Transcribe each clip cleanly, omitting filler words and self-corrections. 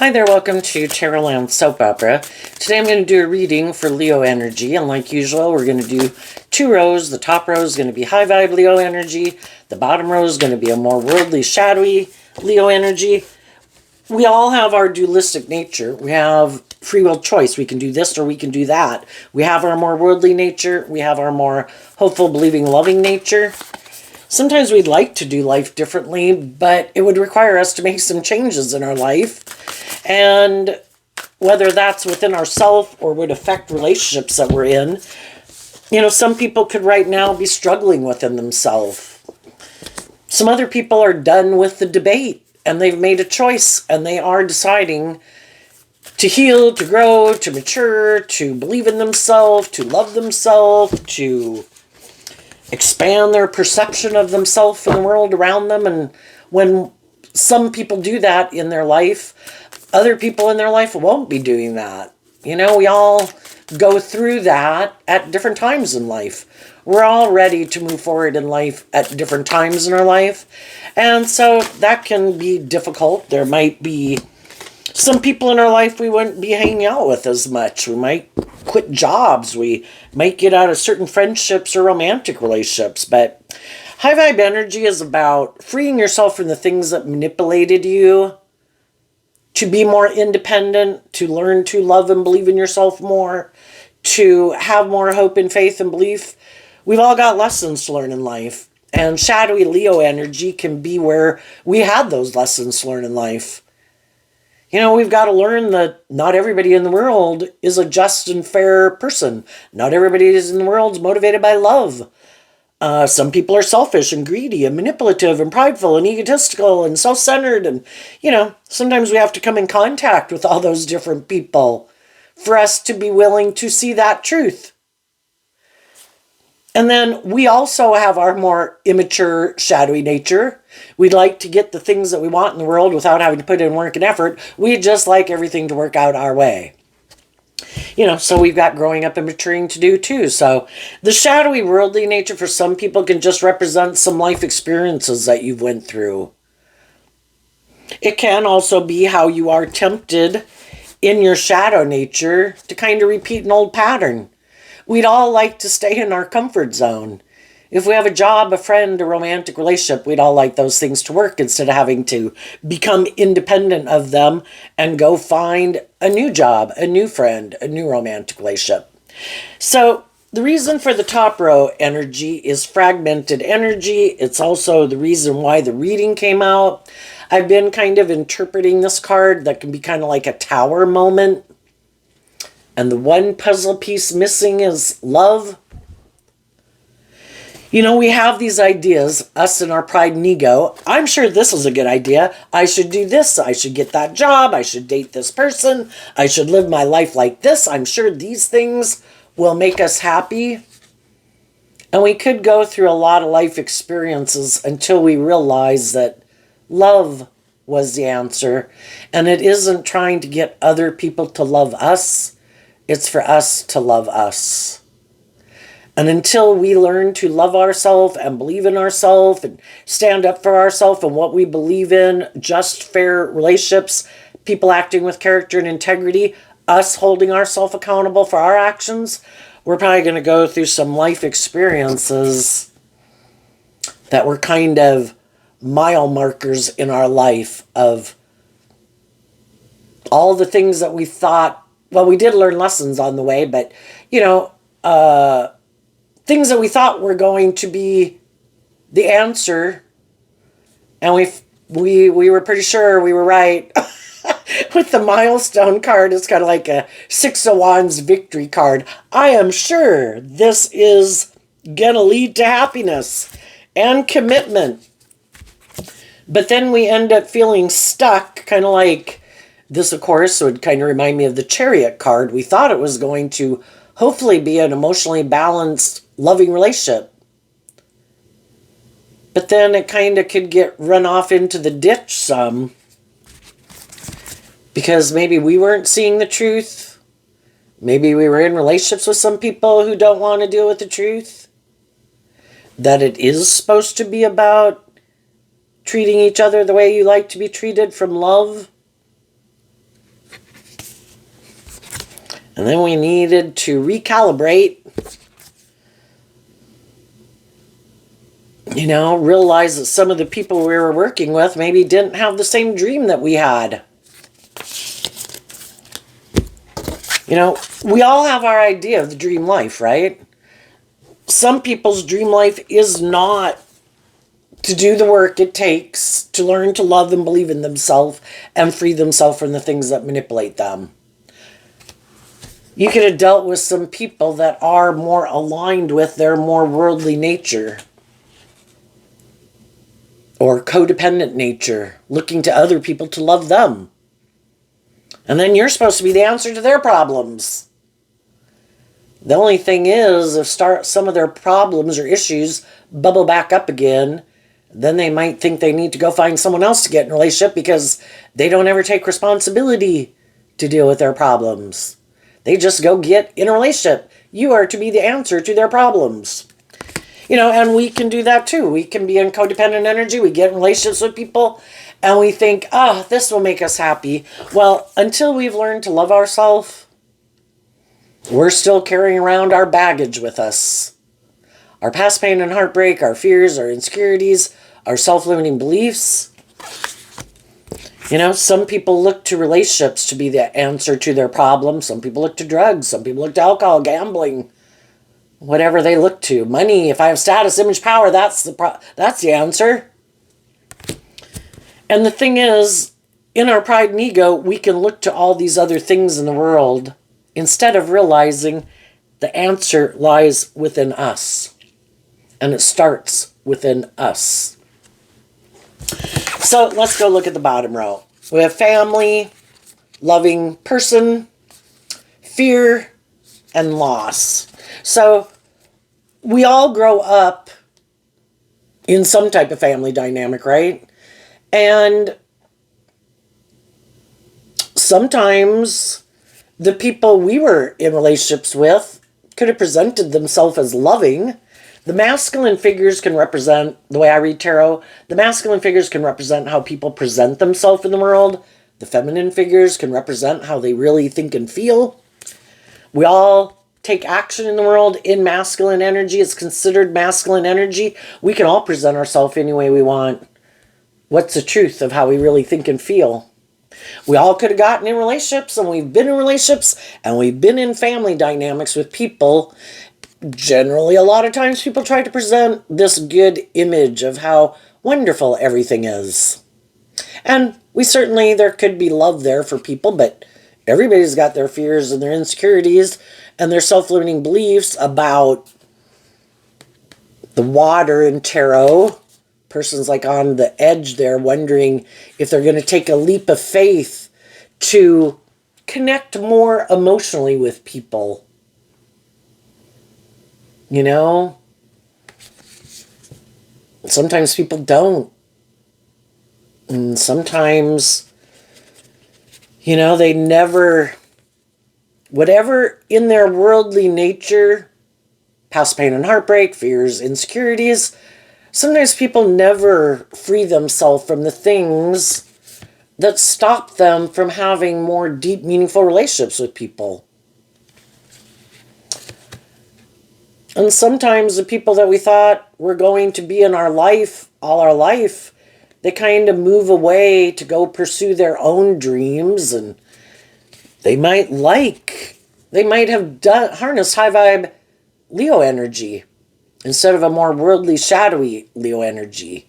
Hi there, welcome to Tarotland Soap Opera. Today I'm going to do a reading for Leo energy, and like usual, we're going to do two rows. The top row is going to be high vibe Leo energy. The bottom row is going to be a more worldly, shadowy Leo energy. We all have our dualistic nature. We have free will choice. We can do this or we can do that. We have our more worldly nature. We have our more hopeful, believing, loving nature. Sometimes we'd like to do life differently, but it would require us to make some changes in our life. And whether that's within ourselves or would affect relationships that we're in, some people could right now be struggling within themselves. Some other people are done with the debate and they've made a choice and they are deciding to heal, to grow, to mature, to believe in themselves, to love themselves, to expand their perception of themselves and the world around them. And when some people do that in their life, other people in their life won't be doing that. We all go through that at different times in life. We're all ready to move forward in life at different times in our life. And so that can be difficult. There might be some people in our life we wouldn't be hanging out with as much. We might quit jobs. We might get out of certain friendships or romantic relationships. But high vibe energy is about freeing yourself from the things that manipulated you, to be more independent, to learn to love and believe in yourself more, to have more hope and faith and belief. We've all got lessons to learn in life. And shadowy Leo energy can be where we had those lessons to learn in life. We've got to learn that not everybody in the world is a just and fair person. Not everybody in the world is motivated by love. Some people are selfish and greedy and manipulative and prideful and egotistical and self-centered. And, sometimes we have to come in contact with all those different people for us to be willing to see that truth. And then we also have our more immature, shadowy nature. We'd like to get the things that we want in the world without having to put in work and effort. We just like everything to work out our way. So we've got growing up and maturing to do too. So the shadowy, worldly nature for some people can just represent some life experiences that you've went through. It can also be how you are tempted in your shadow nature to kind of repeat an old pattern. We'd all like to stay in our comfort zone. If we have a job, a friend, a romantic relationship, we'd all like those things to work instead of having to become independent of them and go find a new job, a new friend, a new romantic relationship. So the reason for the top row energy is fragmented energy. It's also the reason why the reading came out. I've been kind of interpreting this card that can be kind of like a tower moment. And the one puzzle piece missing is love. We have these ideas, us and our pride and ego. I'm sure this is a good idea. I should do this. I should get that job. I should date this person. I should live my life like this. I'm sure these things will make us happy. And we could go through a lot of life experiences until we realize that love was the answer. And it isn't trying to get other people to love us. It's for us to love us. And until we learn to love ourselves and believe in ourselves and stand up for ourselves and what we believe in, just fair relationships, people acting with character and integrity, us holding ourselves accountable for our actions, we're probably going to go through some life experiences that were kind of mile markers in our life of all the things that we thought. Well, we did learn lessons on the way, but, things that we thought were going to be the answer, and we were pretty sure we were right. With the milestone card, it's kind of like a Six of Wands victory card. I am sure this is going to lead to happiness and commitment. But then we end up feeling stuck, kind of like this, of course, would kind of remind me of the Chariot card. We thought it was going to hopefully be an emotionally balanced, loving relationship. But then it kind of could get run off into the ditch some. Because maybe we weren't seeing the truth. Maybe we were in relationships with some people who don't want to deal with the truth. That it is supposed to be about treating each other the way you like to be treated from love. And then we needed to recalibrate, you know, realize that some of the people we were working with maybe didn't have the same dream that we had. You know, we all have our idea of the dream life, right? Some people's dream life is not to do the work it takes to learn to love and believe in themselves and free themselves from the things that manipulate them. You could have dealt with some people that are more aligned with their more worldly nature or codependent nature, looking to other people to love them. And then you're supposed to be the answer to their problems. The only thing is, if some of their problems or issues bubble back up again, then they might think they need to go find someone else to get in a relationship because they don't ever take responsibility to deal with their problems. They just go get in a relationship. You are to be the answer to their problems. You know, and we can do that too. We can be in codependent energy. We get in relationships with people and we think, oh, this will make us happy. Well, until we've learned to love ourselves, we're still carrying around our baggage with us. Our past pain and heartbreak, our fears, our insecurities, our self-limiting beliefs. You know, some people look to relationships to be the answer to their problems. Some people look to drugs. Some people look to alcohol, gambling, whatever they look to. Money, if I have status, image, power, that's the answer. And the thing is, in our pride and ego, we can look to all these other things in the world instead of realizing the answer lies within us. And it starts within us. So let's go look at the bottom row. We have family, loving person, fear, and loss. So we all grow up in some type of family dynamic, right? And sometimes the people we were in relationships with could have presented themselves as loving. The masculine figures can represent, the way I read tarot, the masculine figures can represent how people present themselves in the world. The feminine figures can represent how they really think and feel. We all take action in the world in masculine energy. It's considered masculine energy. We can all present ourselves any way we want. What's the truth of how we really think and feel? We all could have gotten in relationships, and we've been in relationships, and we've been in family dynamics with people. Generally, a lot of times people try to present this good image of how wonderful everything is. And there could be love there for people, but everybody's got their fears and their insecurities and their self-limiting beliefs about the water in tarot. Person's like on the edge there, wondering if they're going to take a leap of faith to connect more emotionally with people. You know? Sometimes people don't. And sometimes, you know, they never, whatever in their worldly nature, past pain and heartbreak, fears, insecurities, sometimes people never free themselves from the things that stop them from having more deep, meaningful relationships with people. And sometimes the people that we thought were going to be in our life, all our life, they kind of move away to go pursue their own dreams, and they might have harnessed high vibe Leo energy instead of a more worldly, shadowy Leo energy.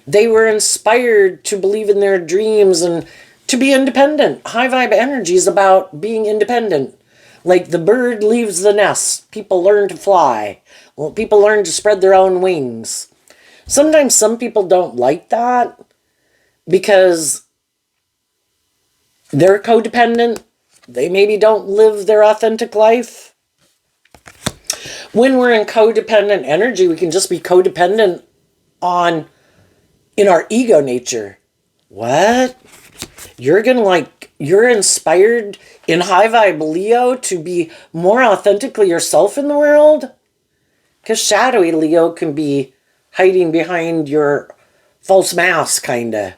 They were inspired to believe in their dreams and to be independent. High vibe energy is about being independent. Like the bird leaves the nest, people learn to fly. Well, people learn to spread their own wings. Sometimes some people don't like that because they're codependent. They maybe don't live their authentic life. When we're in codependent energy, we can just be codependent in our ego nature. What? You're inspired in high vibe Leo to be more authentically yourself in the world? Because shadowy Leo can be hiding behind your false mask, kinda.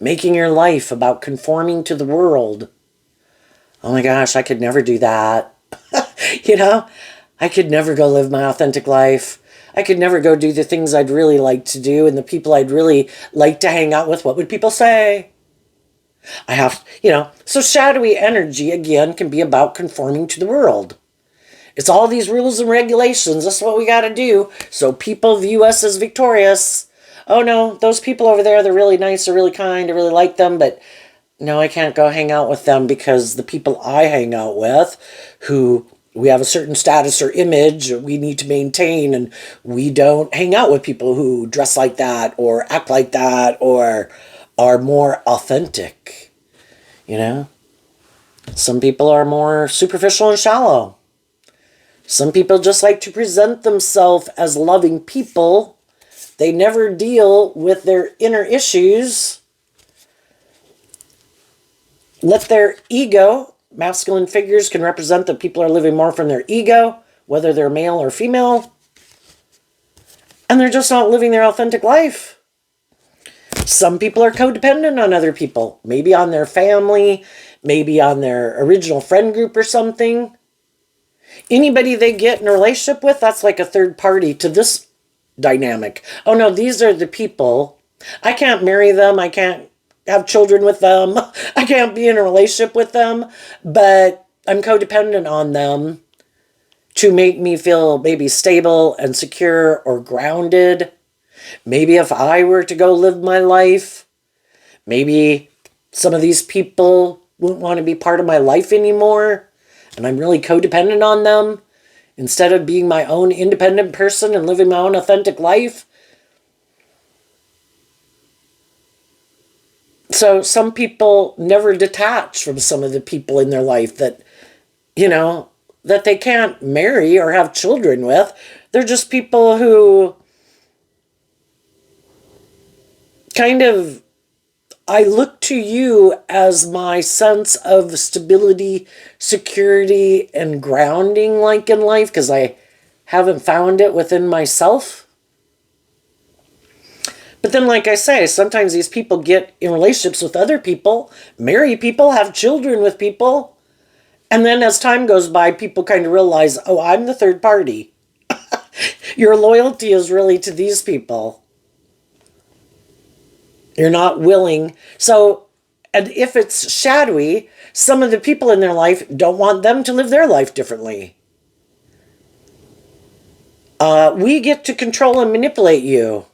Making your life about conforming to the world. Oh my gosh, I could never do that. You know, I could never go live my authentic life. I could never go do the things I'd really like to do and the people I'd really like to hang out with. What would people say? I have, so shadowy energy, again, can be about conforming to the world. It's all these rules and regulations. That's what we got to do. So people view us as victorious. Oh no, those people over there, they're really nice, they're really kind, I really like them, but no, I can't go hang out with them because the people I hang out with, who we have a certain status or image we need to maintain, and we don't hang out with people who dress like that or act like that or are more authentic. Some people are more superficial and shallow. Some people just like to present themselves as loving people. They never deal with their inner issues. Let their ego, masculine figures can represent that people are living more from their ego, whether they're male or female, and they're just not living their authentic life. Some people are codependent on other people, maybe on their family, maybe on their original friend group or something. Anybody they get in a relationship with, that's like a third party to this dynamic. Oh no, these are the people. I can't marry them. I can't have children with them. I can't be in a relationship with them, but I'm codependent on them to make me feel maybe stable and secure or grounded. Maybe if I were to go live my life, maybe some of these people wouldn't want to be part of my life anymore, and I'm really codependent on them instead of being my own independent person and living my own authentic life. So some people never detach from some of the people in their life that, that they can't marry or have children with. They're just people who kind of, I look to you as my sense of stability, security, and grounding like in life because I haven't found it within myself. But then, like I say, sometimes these people get in relationships with other people, marry people, have children with people, and then as time goes by, people kind of realize, oh, I'm the third party. Your loyalty is really to these people. You're not willing. So, and if it's shadowy, some of the people in their life don't want them to live their life differently. We get to control and manipulate you.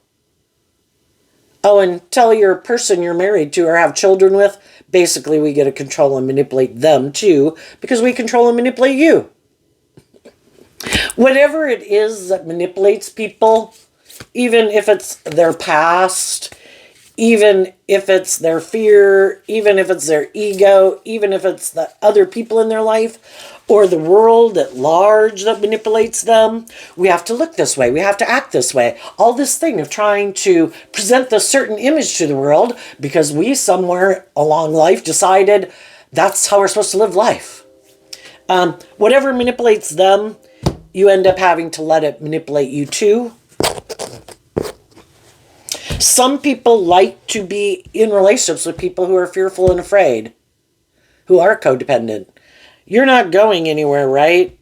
Oh, and tell your person you're married to or have children with, basically we get to control and manipulate them too, because we control and manipulate you. Whatever it is that manipulates people, even if it's their past, even if it's their fear, even if it's their ego, even if it's the other people in their life, or the world at large that manipulates them, we have to look this way, we have to act this way. All this thing of trying to present this certain image to the world because we somewhere along life decided that's how we're supposed to live life. Whatever manipulates them, you end up having to let it manipulate you too. Some people like to be in relationships with people who are fearful and afraid, who are codependent. You're not going anywhere, right?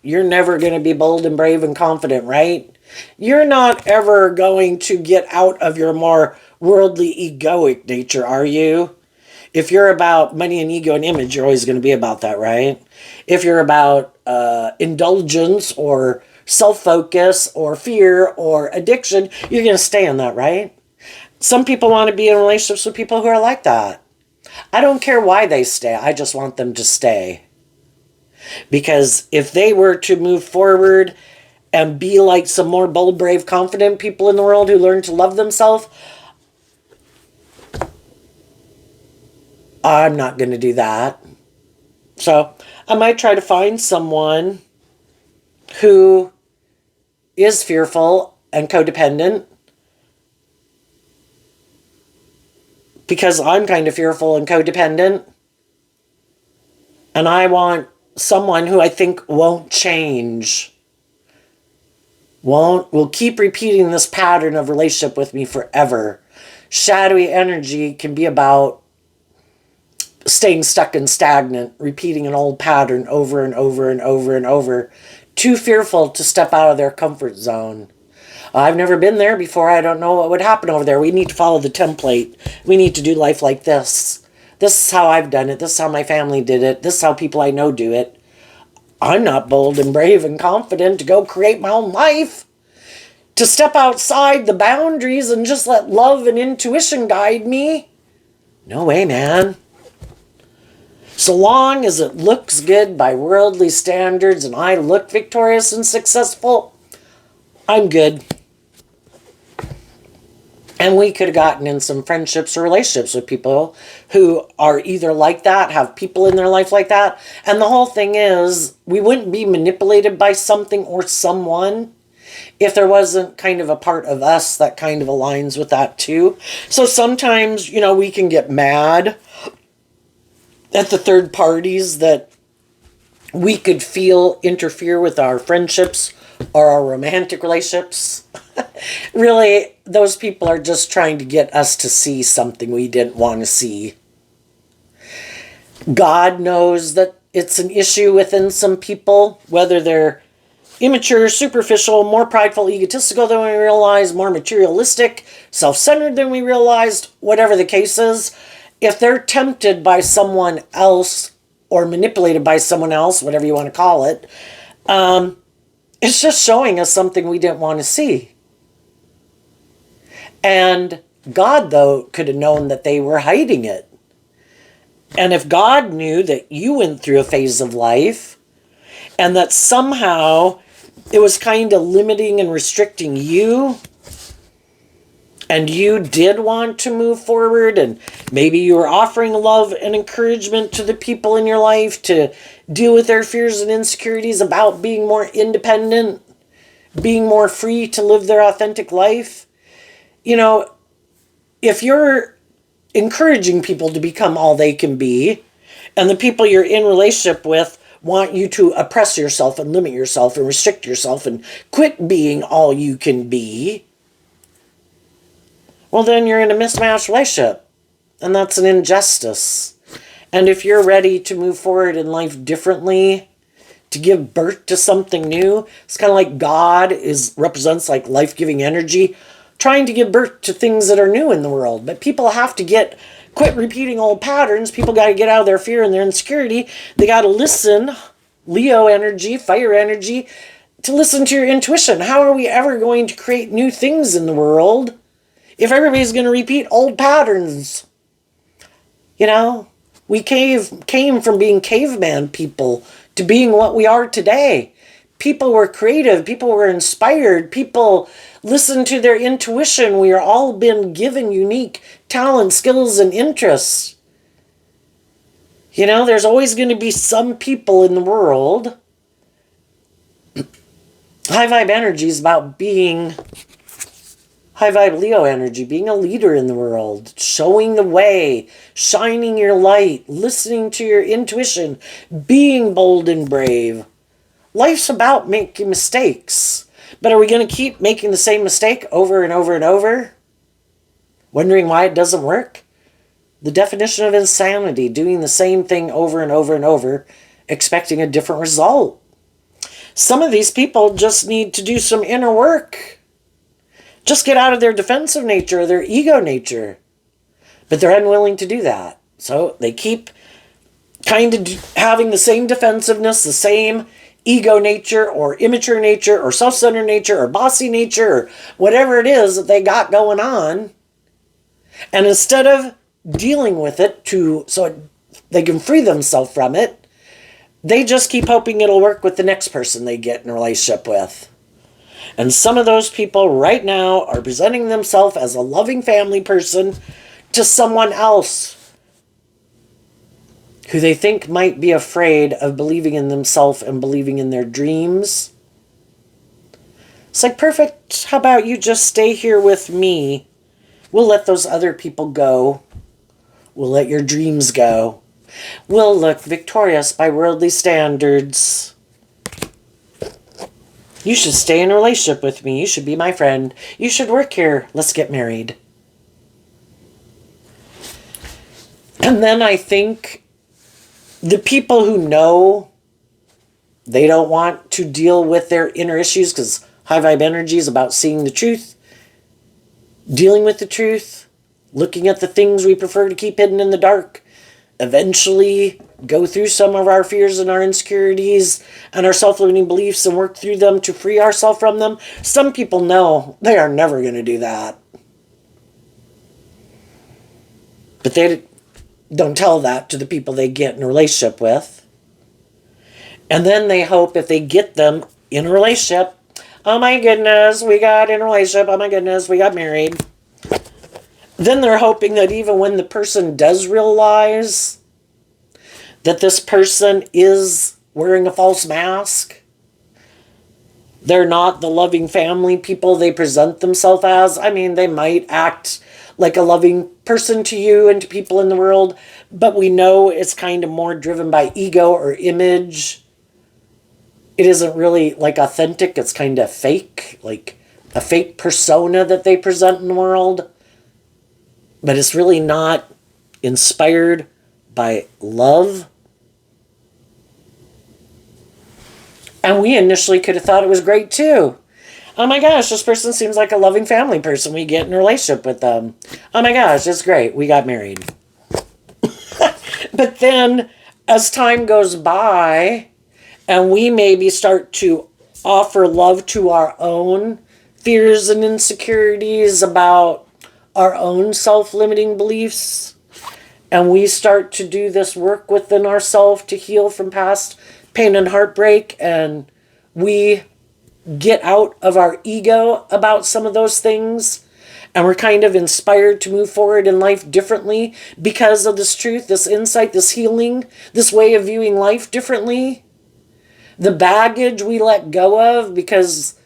You're never going to be bold and brave and confident, right? You're not ever going to get out of your more worldly, egoic nature, are you? If you're about money and ego and image, you're always going to be about that, right? If you're about indulgence or self-focus or fear or addiction, you're going to stay in that, right? Some people want to be in relationships with people who are like that. I don't care why they stay. I just want them to stay. Because if they were to move forward and be like some more bold, brave, confident people in the world who learn to love themselves, I'm not going to do that. So I might try to find someone who is fearful and codependent, because I'm kind of fearful and codependent, and I want someone who I think won't change, will keep repeating this pattern of relationship with me forever. Shadowy energy can be about staying stuck and stagnant, repeating an old pattern over and over and over and over, too fearful to step out of their comfort zone. I've never been there before. I don't know what would happen over there. We need to follow the template. We need to do life like this. This is how I've done it. This is how my family did it. This is how people I know do it. I'm not bold and brave and confident to go create my own life. To step outside the boundaries and just let love and intuition guide me. No way, man. So long as it looks good by worldly standards and I look victorious and successful, I'm good. And we could have gotten in some friendships or relationships with people who are either like that, have people in their life like that. And the whole thing is, we wouldn't be manipulated by something or someone if there wasn't kind of a part of us that kind of aligns with that too. So sometimes, you know, we can get mad at the third parties that we could feel interfere with our friendships or our romantic relationships. Really, those people are just trying to get us to see something we didn't want to see. God knows that it's an issue within some people, whether they're immature, superficial, more prideful, egotistical than we realize, more materialistic, self-centered than we realized, whatever the case is. If they're tempted by someone else or manipulated by someone else, whatever you want to call it, it's just showing us something we didn't want to see. And God, though, could have known that they were hiding it. And if God knew that you went through a phase of life and that somehow it was kind of limiting and restricting you, and you did want to move forward, and maybe you were offering love and encouragement to the people in your life to deal with their fears and insecurities about being more independent, being more free to live their authentic life. You know, if you're encouraging people to become all they can be, and the people you're in relationship with want you to oppress yourself and limit yourself and restrict yourself and quit being all you can be, well, then you're in a mismatched relationship. And that's an injustice. And if you're ready to move forward in life differently, to give birth to something new, it's kind of like God represents like life-giving energy, trying to give birth to things that are new in the world. But people have to quit repeating old patterns. People got to get out of their fear and their insecurity. They got to listen, Leo energy, fire energy, to listen to your intuition. How are we ever going to create new things in the world if everybody's going to repeat old patterns? You know, we came from being caveman people to being what we are today. People were creative. People were inspired. People listened to their intuition. We are all been given unique talents, skills, and interests. You know, there's always going to be some people in the world. High vibe energy is about being high vibe Leo energy, being a leader in the world, showing the way, shining your light, listening to your intuition, being bold and brave. Life's about making mistakes. But are we going to keep making the same mistake over and over and over? Wondering why it doesn't work? The definition of insanity, doing the same thing over and over and over, expecting a different result. Some of these people just need to do some inner work. Just get out of their defensive nature, their ego nature. But they're unwilling to do that. So they keep kind of having the same defensiveness, the same ego nature or immature nature or self-centered nature or bossy nature or whatever it is that they got going on. And instead of dealing with it so they can free themselves from it, they just keep hoping it'll work with the next person they get in a relationship with. And some of those people right now are presenting themselves as a loving family person to someone else who they think might be afraid of believing in themselves and believing in their dreams. It's like, perfect, how about you just stay here with me? We'll let those other people go. We'll let your dreams go. We'll look victorious by worldly standards. You should stay in a relationship with me. You should be my friend. You should work here. Let's get married. And then I think the people who know they don't want to deal with their inner issues, because high vibe energy is about seeing the truth, dealing with the truth, looking at the things we prefer to keep hidden in the dark, eventually go through some of our fears and our insecurities and our self-limiting beliefs and work through them to free ourselves from them. Some people know they are never going to do that. But they don't tell that to the people they get in a relationship with. And then they hope if they get them in a relationship, oh my goodness, we got in a relationship, oh my goodness, we got married. Then they're hoping that even when the person does realize that this person is wearing a false mask, they're not the loving family people they present themselves as. I mean, they might act like a loving person to you and to people in the world, but we know it's kind of more driven by ego or image. It isn't really like authentic, it's kind of fake, like a fake persona that they present in the world. But it's really not inspired by love. And we initially could have thought it was great too. Oh my gosh, this person seems like a loving family person. We get in a relationship with them. Oh my gosh, it's great. We got married. But then as time goes by and we maybe start to offer love to our own fears and insecurities about our own self-limiting beliefs, and we start to do this work within ourselves to heal from past pain and heartbreak, and we get out of our ego about some of those things, and we're kind of inspired to move forward in life differently because of this truth, this insight, this healing, this way of viewing life differently. The baggage we let go of because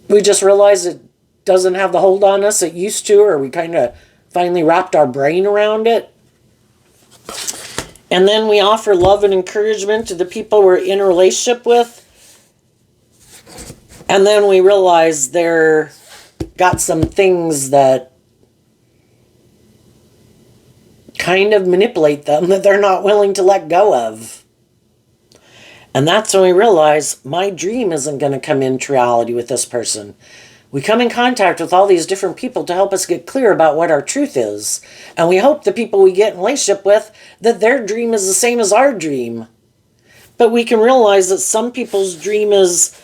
we just realize it doesn't have the hold on us it used to, or we kind of finally wrapped our brain around it. And then we offer love and encouragement to the people we're in a relationship with. And then we realize they're got some things that kind of manipulate them that they're not willing to let go of. And that's when we realize my dream isn't going to come into reality with this person. We come in contact with all these different people to help us get clear about what our truth is. And we hope the people we get in a relationship with, that their dream is the same as our dream. But we can realize that some people's dream is,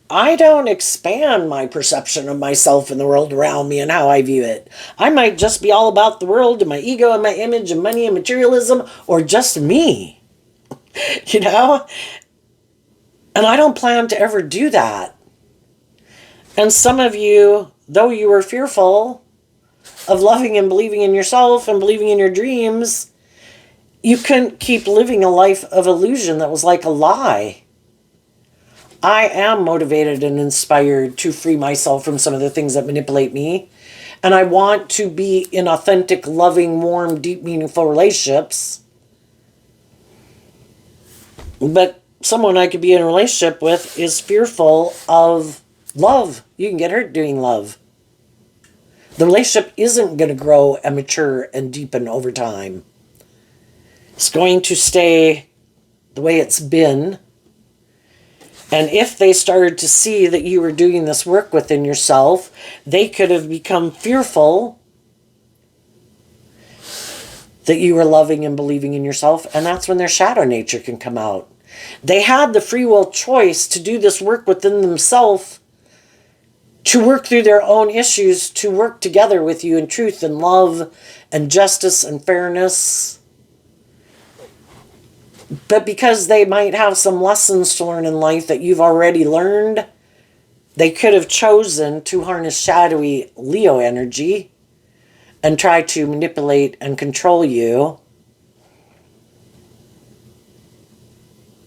I don't expand my perception of myself and the world around me and how I view it. I might just be all about the world and my ego and my image and money and materialism, or just me. You know? And I don't plan to ever do that. And some of you, though you were fearful of loving and believing in yourself and believing in your dreams, you couldn't keep living a life of illusion that was like a lie. I am motivated and inspired to free myself from some of the things that manipulate me. And I want to be in authentic, loving, warm, deep, meaningful relationships. But someone I could be in a relationship with is fearful of love. You can get hurt doing love. The relationship isn't going to grow and mature and deepen over time. It's going to stay the way it's been. And if they started to see that you were doing this work within yourself, they could have become fearful that you were loving and believing in yourself. And that's when their shadow nature can come out. They had the free will choice to do this work within themselves, to work through their own issues, to work together with you in truth and love and justice and fairness. But because they might have some lessons to learn in life that you've already learned, they could have chosen to harness shadowy Leo energy and try to manipulate and control you.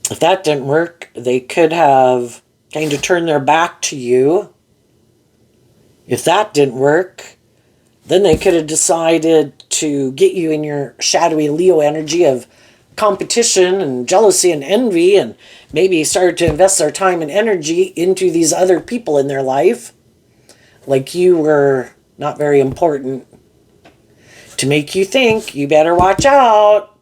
If that didn't work, they could have kind of turned their back to you. If that didn't work, then they could have decided to get you in your shadowy Leo energy of competition and jealousy and envy, and maybe started to invest their time and energy into these other people in their life, like you were not very important to make you think you better watch out.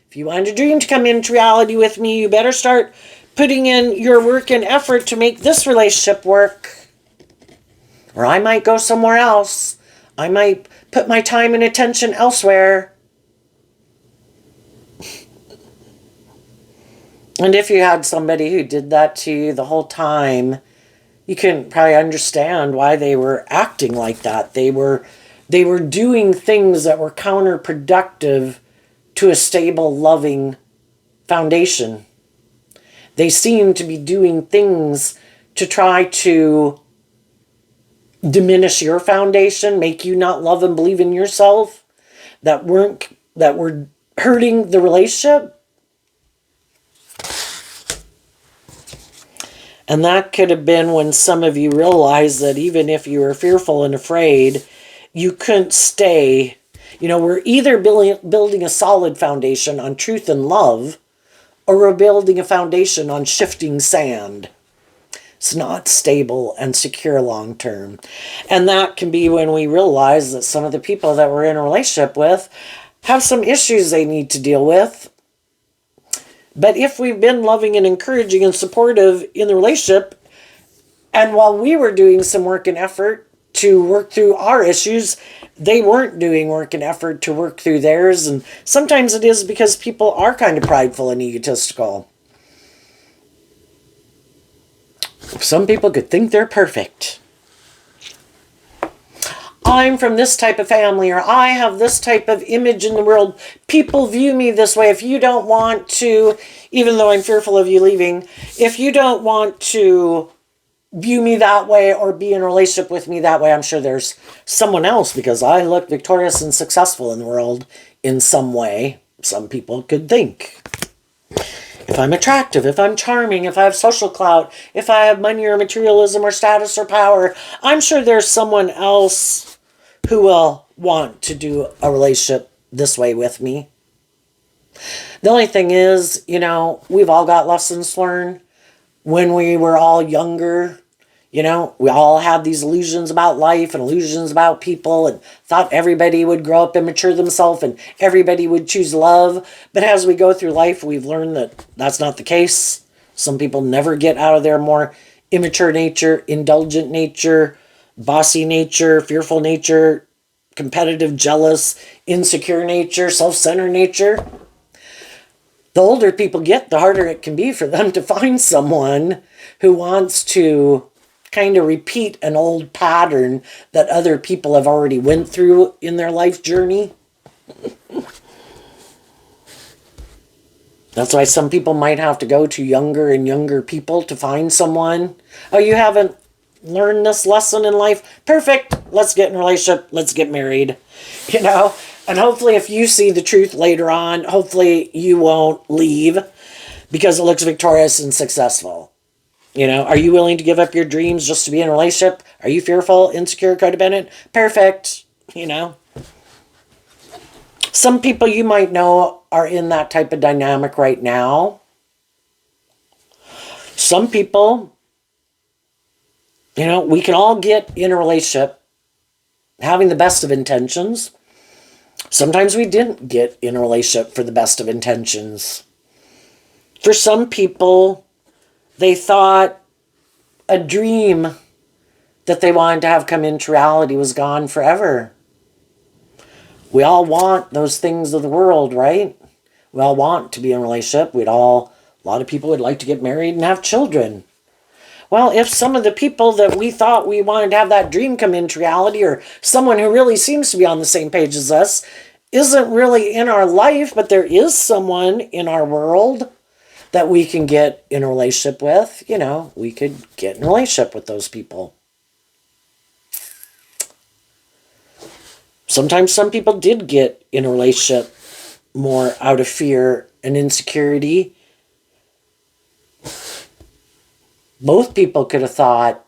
If you want a dream to come into reality with me, you better start putting in your work and effort to make this relationship work. Or I might go somewhere else. I might put my time and attention elsewhere. And if you had somebody who did that to you the whole time, you couldn't probably understand why they were acting like that. They were doing things that were counterproductive to a stable, loving foundation. They seemed to be doing things to try to diminish your foundation, make you not love and believe in yourself, that were hurting the relationship. And that could have been when some of you realized that even if you were fearful and afraid, you couldn't stay. You know, we're either building a solid foundation on truth and love, or we're building a foundation on shifting sand. It's not stable and secure long term. And that can be when we realize that some of the people that we're in a relationship with have some issues they need to deal with. But if we've been loving and encouraging and supportive in the relationship, and while we were doing some work and effort to work through our issues, they weren't doing work and effort to work through theirs. And sometimes it is because people are kind of prideful and egotistical. Some people could think they're perfect. I'm from this type of family, or I have this type of image in the world. People view me this way. If you don't want to, even though I'm fearful of you leaving, if you don't want to view me that way or be in a relationship with me that way, I'm sure there's someone else, because I look victorious and successful in the world in some way. Some people could think. If I'm attractive, if I'm charming, if I have social clout, if I have money or materialism or status or power, I'm sure there's someone else who will want to do a relationship this way with me. The only thing is, you know, we've all got lessons learned. When we were all younger, you know, we all had these illusions about life and illusions about people, and thought everybody would grow up and mature themselves and everybody would choose love. But as we go through life, we've learned that that's not the case. Some people never get out of their more immature nature, indulgent nature, bossy nature, fearful nature, competitive, jealous, insecure nature, self-centered nature. The older people get, the harder it can be for them to find someone who wants to kind of repeat an old pattern that other people have already went through in their life journey. That's why some people might have to go to younger and younger people to find someone. Oh, you haven't learned this lesson in life? Perfect. Let's get in a relationship. Let's get married. You know? And hopefully if you see the truth later on, hopefully you won't leave because it looks victorious and successful. You know, are you willing to give up your dreams just to be in a relationship? Are you fearful, insecure, codependent? Perfect. You know? Some people you might know are in that type of dynamic right now. Some people, you know, we can all get in a relationship having the best of intentions. Sometimes we didn't get in a relationship for the best of intentions. For some people, they thought a dream that they wanted to have come into reality was gone forever. We all want those things of the world, right? We all want to be in a relationship. A lot of people would like to get married and have children. Well, if some of the people that we thought we wanted to have that dream come into reality, or someone who really seems to be on the same page as us, isn't really in our life, but there is someone in our world that we can get in a relationship with, you know, we could get in a relationship with those people. Sometimes some people did get in a relationship more out of fear and insecurity. Both people could have thought,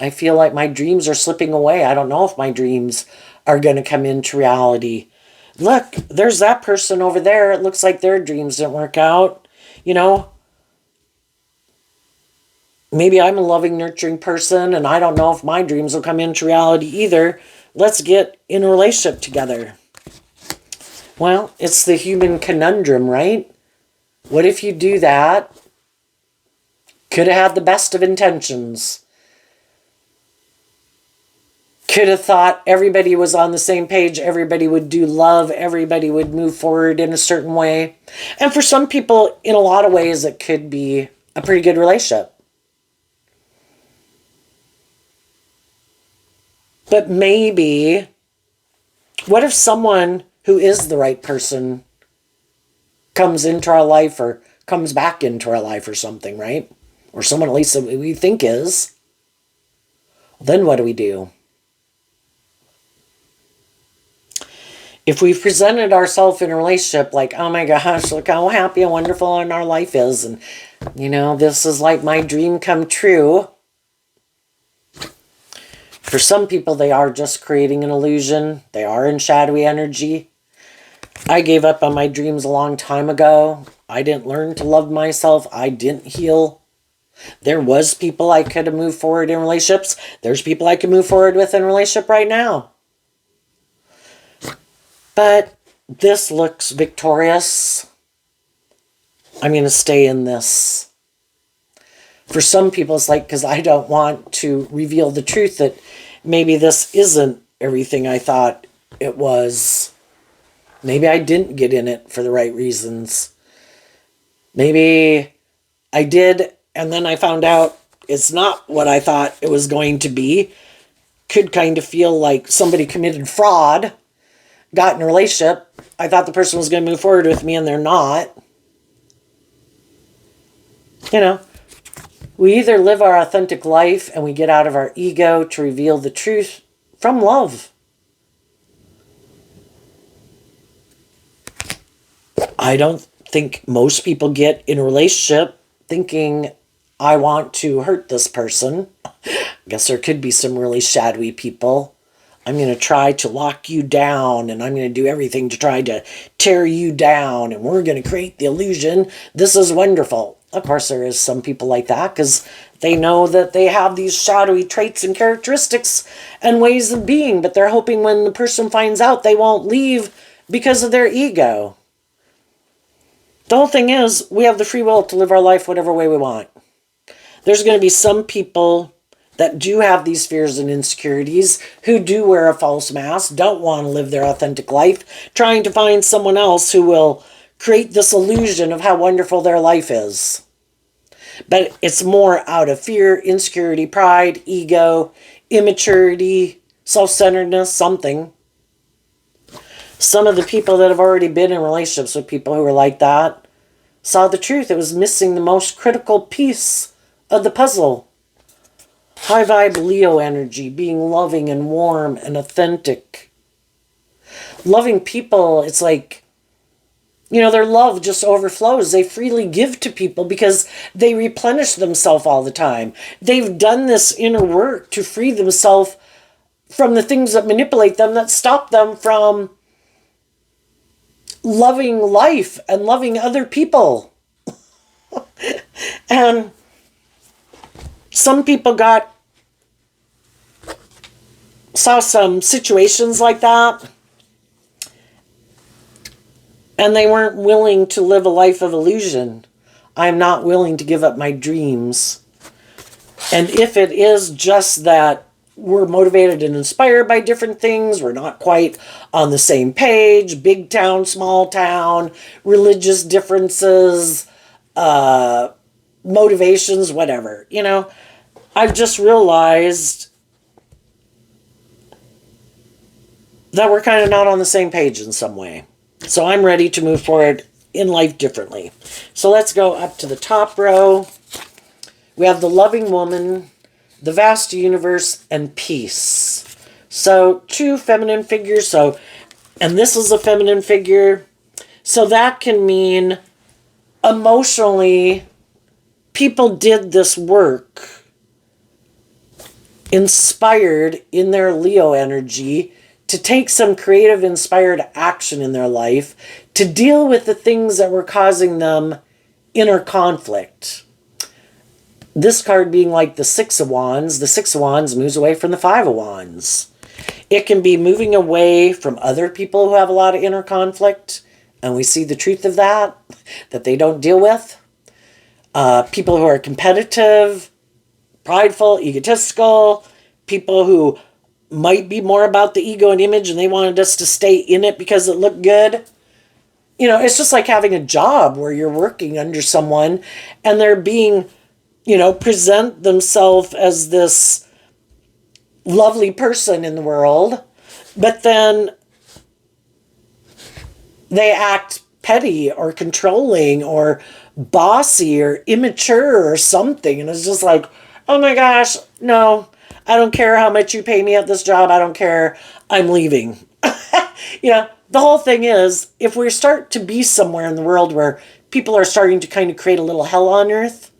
I feel like my dreams are slipping away. I don't know if my dreams are going to come into reality. Look, there's that person over there. It looks like their dreams didn't work out. You know, maybe I'm a loving, nurturing person, and I don't know if my dreams will come into reality either. Let's get in a relationship together. Well, it's the human conundrum, right? What if you do that? Could have had the best of intentions. Could have thought everybody was on the same page, everybody would do love, everybody would move forward in a certain way. And for some people, in a lot of ways, it could be a pretty good relationship. But maybe, what if someone who is the right person comes into our life or comes back into our life or something, right? Or someone at least that we think is. Then what do we do? If we've presented ourselves in a relationship like, oh my gosh, look how happy and wonderful our life is. And, you know, this is like my dream come true. For some people, they are just creating an illusion. They are in shadowy energy. I gave up on my dreams a long time ago. I didn't learn to love myself. I didn't heal. There was people I could have moved forward in relationships. There's people I can move forward with in a relationship right now. But this looks victorious. I'm going to stay in this. For some people, it's like, because I don't want to reveal the truth that maybe this isn't everything I thought it was. Maybe I didn't get in it for the right reasons. Maybe I did, and then I found out it's not what I thought it was going to be. Could kind of feel like somebody committed fraud. Got in a relationship, I thought the person was going to move forward with me and they're not. You know, we either live our authentic life and we get out of our ego to reveal the truth from love. I don't think most people get in a relationship thinking, I want to hurt this person. I guess there could be some really shadowy people. I'm going to try to lock you down, and I'm going to do everything to try to tear you down, and we're going to create the illusion. This is wonderful. Of course, there is some people like that because they know that they have these shadowy traits and characteristics and ways of being, but they're hoping when the person finds out they won't leave because of their ego. The whole thing is, we have the free will to live our life whatever way we want. There's going to be some people that do have these fears and insecurities, who do wear a false mask, don't want to live their authentic life, trying to find someone else who will create this illusion of how wonderful their life is. But it's more out of fear, insecurity, pride, ego, immaturity, self-centeredness, something. Some of the people that have already been in relationships with people who were like that saw the truth. It was missing the most critical piece of the puzzle. High vibe Leo energy, being loving and warm and authentic. Loving people, it's like, you know, their love just overflows. They freely give to people because they replenish themselves all the time. They've done this inner work to free themselves from the things that manipulate them, that stop them from loving life and loving other people. And some people saw some situations like that, and they weren't willing to live a life of illusion. I'm not willing to give up my dreams. And if it is just that we're motivated and inspired by different things, we're not quite on the same page, big town, small town, religious differences, motivations, whatever, you know, I've just realized that we're kind of not on the same page in some way. So I'm ready to move forward in life differently. So let's go up to the top row. We have the loving woman, the vast universe, and peace. So two feminine figures. And this is a feminine figure. So that can mean emotionally, people did this work inspired in their Leo energy to take some creative, inspired action in their life to deal with the things that were causing them inner conflict. This card being like the Six of Wands. The Six of Wands moves away from the Five of Wands. It can be moving away from other people who have a lot of inner conflict, and we see the truth of that, that they don't deal with. People who are competitive, prideful, egotistical, people who might be more about the ego and image and they wanted us to stay in it because it looked good. You know, it's just like having a job where you're working under someone and they're being, present themselves as this lovely person in the world, but then they act petty or controlling or bossy or immature or something. And it's just like, oh my gosh, no, I don't care how much you pay me at this job. I don't care. I'm leaving. The whole thing is, if we start to be somewhere in the world where people are starting to kind of create a little hell on earth,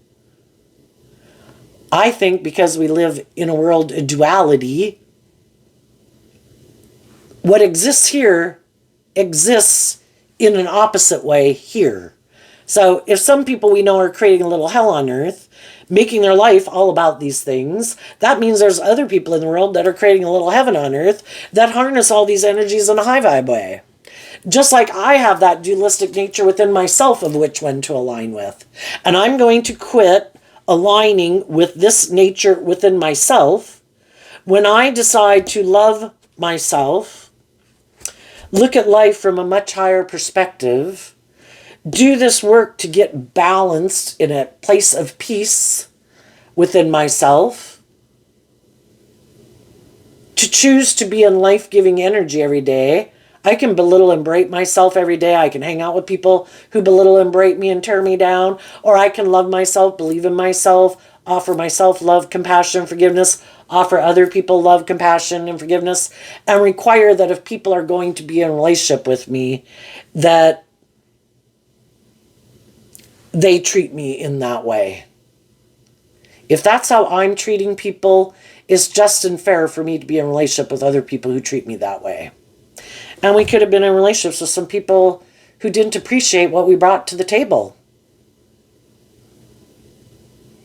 I think because we live in a world of duality, what exists here exists in an opposite way here. So if some people we know are creating a little hell on earth, making their life all about these things, that means there's other people in the world that are creating a little heaven on earth that harness all these energies in a high vibe way. Just like I have that dualistic nature within myself of which one to align with. And I'm going to quit aligning with this nature within myself when I decide to love myself, look at life from a much higher perspective, do this work to get balanced in a place of peace within myself, to choose to be in life-giving energy every day. I can belittle and berate myself every day. I can hang out with people who belittle and berate me and tear me down. Or I can love myself, believe in myself, offer myself love, compassion, forgiveness, offer other people love, compassion, and forgiveness, and require that if people are going to be in a relationship with me, that they treat me in that way. If that's how I'm treating people, it's just and fair for me to be in a relationship with other people who treat me that way. And we could have been in relationships with some people who didn't appreciate what we brought to the table.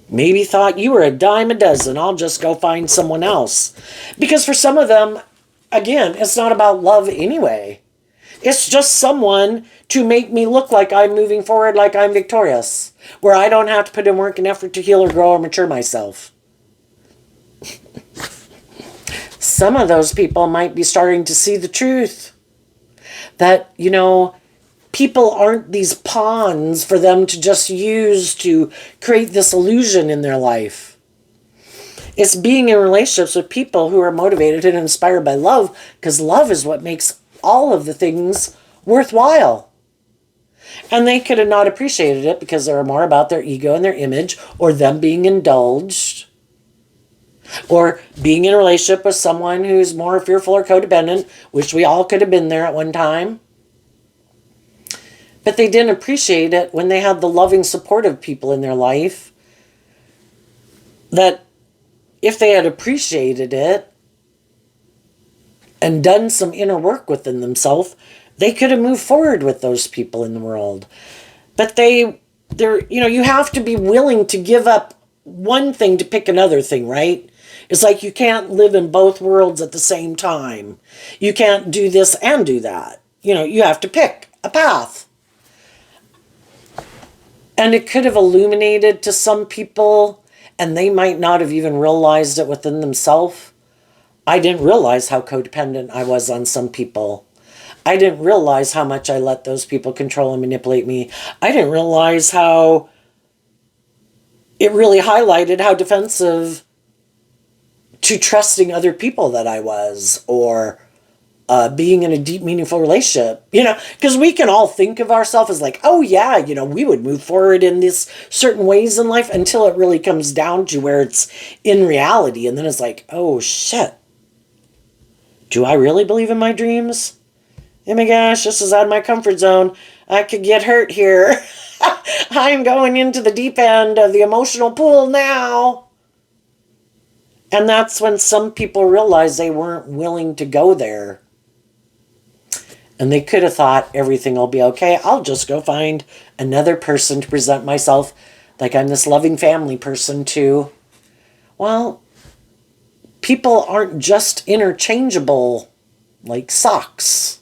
Maybe thought you were a dime a dozen, I'll just go find someone else. Because for some of them, again, it's not about love anyway. It's just someone to make me look like I'm moving forward, like I'm victorious, where I don't have to put in work and effort to heal or grow or mature myself. Some of those people might be starting to see the truth. That, people aren't these pawns for them to just use to create this illusion in their life. It's being in relationships with people who are motivated and inspired by love, because love is what makes all of the things worthwhile. And they could have not appreciated it because they were more about their ego and their image, or them being indulged, or being in a relationship with someone who's more fearful or codependent, which we all could have been there at one time. But they didn't appreciate it when they had the loving, supportive people in their life, that if they had appreciated it and done some inner work within themselves, they could have moved forward with those people in the world. But you have to be willing to give up one thing to pick another thing, right? It's like you can't live in both worlds at the same time. You can't do this and do that. You have to pick a path. And it could have illuminated to some people, and they might not have even realized it within themselves. I didn't realize how codependent I was on some people. I didn't realize how much I let those people control and manipulate me. I didn't realize how it really highlighted how defensive to trusting other people that I was, or being in a deep, meaningful relationship, because we can all think of ourselves as like, oh yeah, we would move forward in these certain ways in life, until it really comes down to where it's in reality. And then it's like, oh shit, do I really believe in my dreams? Oh my gosh, this is out of my comfort zone. I could get hurt here. I'm going into the deep end of the emotional pool now. And that's when some people realized they weren't willing to go there. And they could have thought everything will be okay. I'll just go find another person to present myself like I'm this loving family person to. Well, people aren't just interchangeable like socks.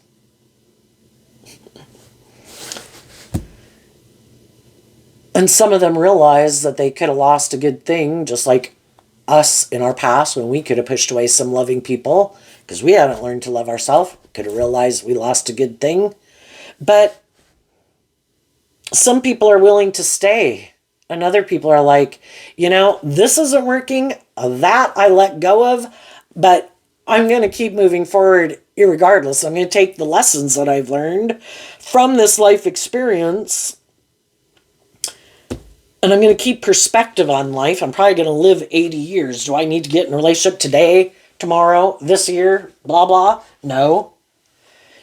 And some of them realize that they could have lost a good thing, just like us in our past when we could have pushed away some loving people because we hadn't learned to love ourselves. Could have realized we lost a good thing. But some people are willing to stay. And other people are like, this isn't working. That I let go of. But I'm going to keep moving forward irregardless. I'm going to take the lessons that I've learned from this life experience. And I'm going to keep perspective on life. I'm probably going to live 80 years. Do I need to get in a relationship today, tomorrow, this year, blah, blah? No.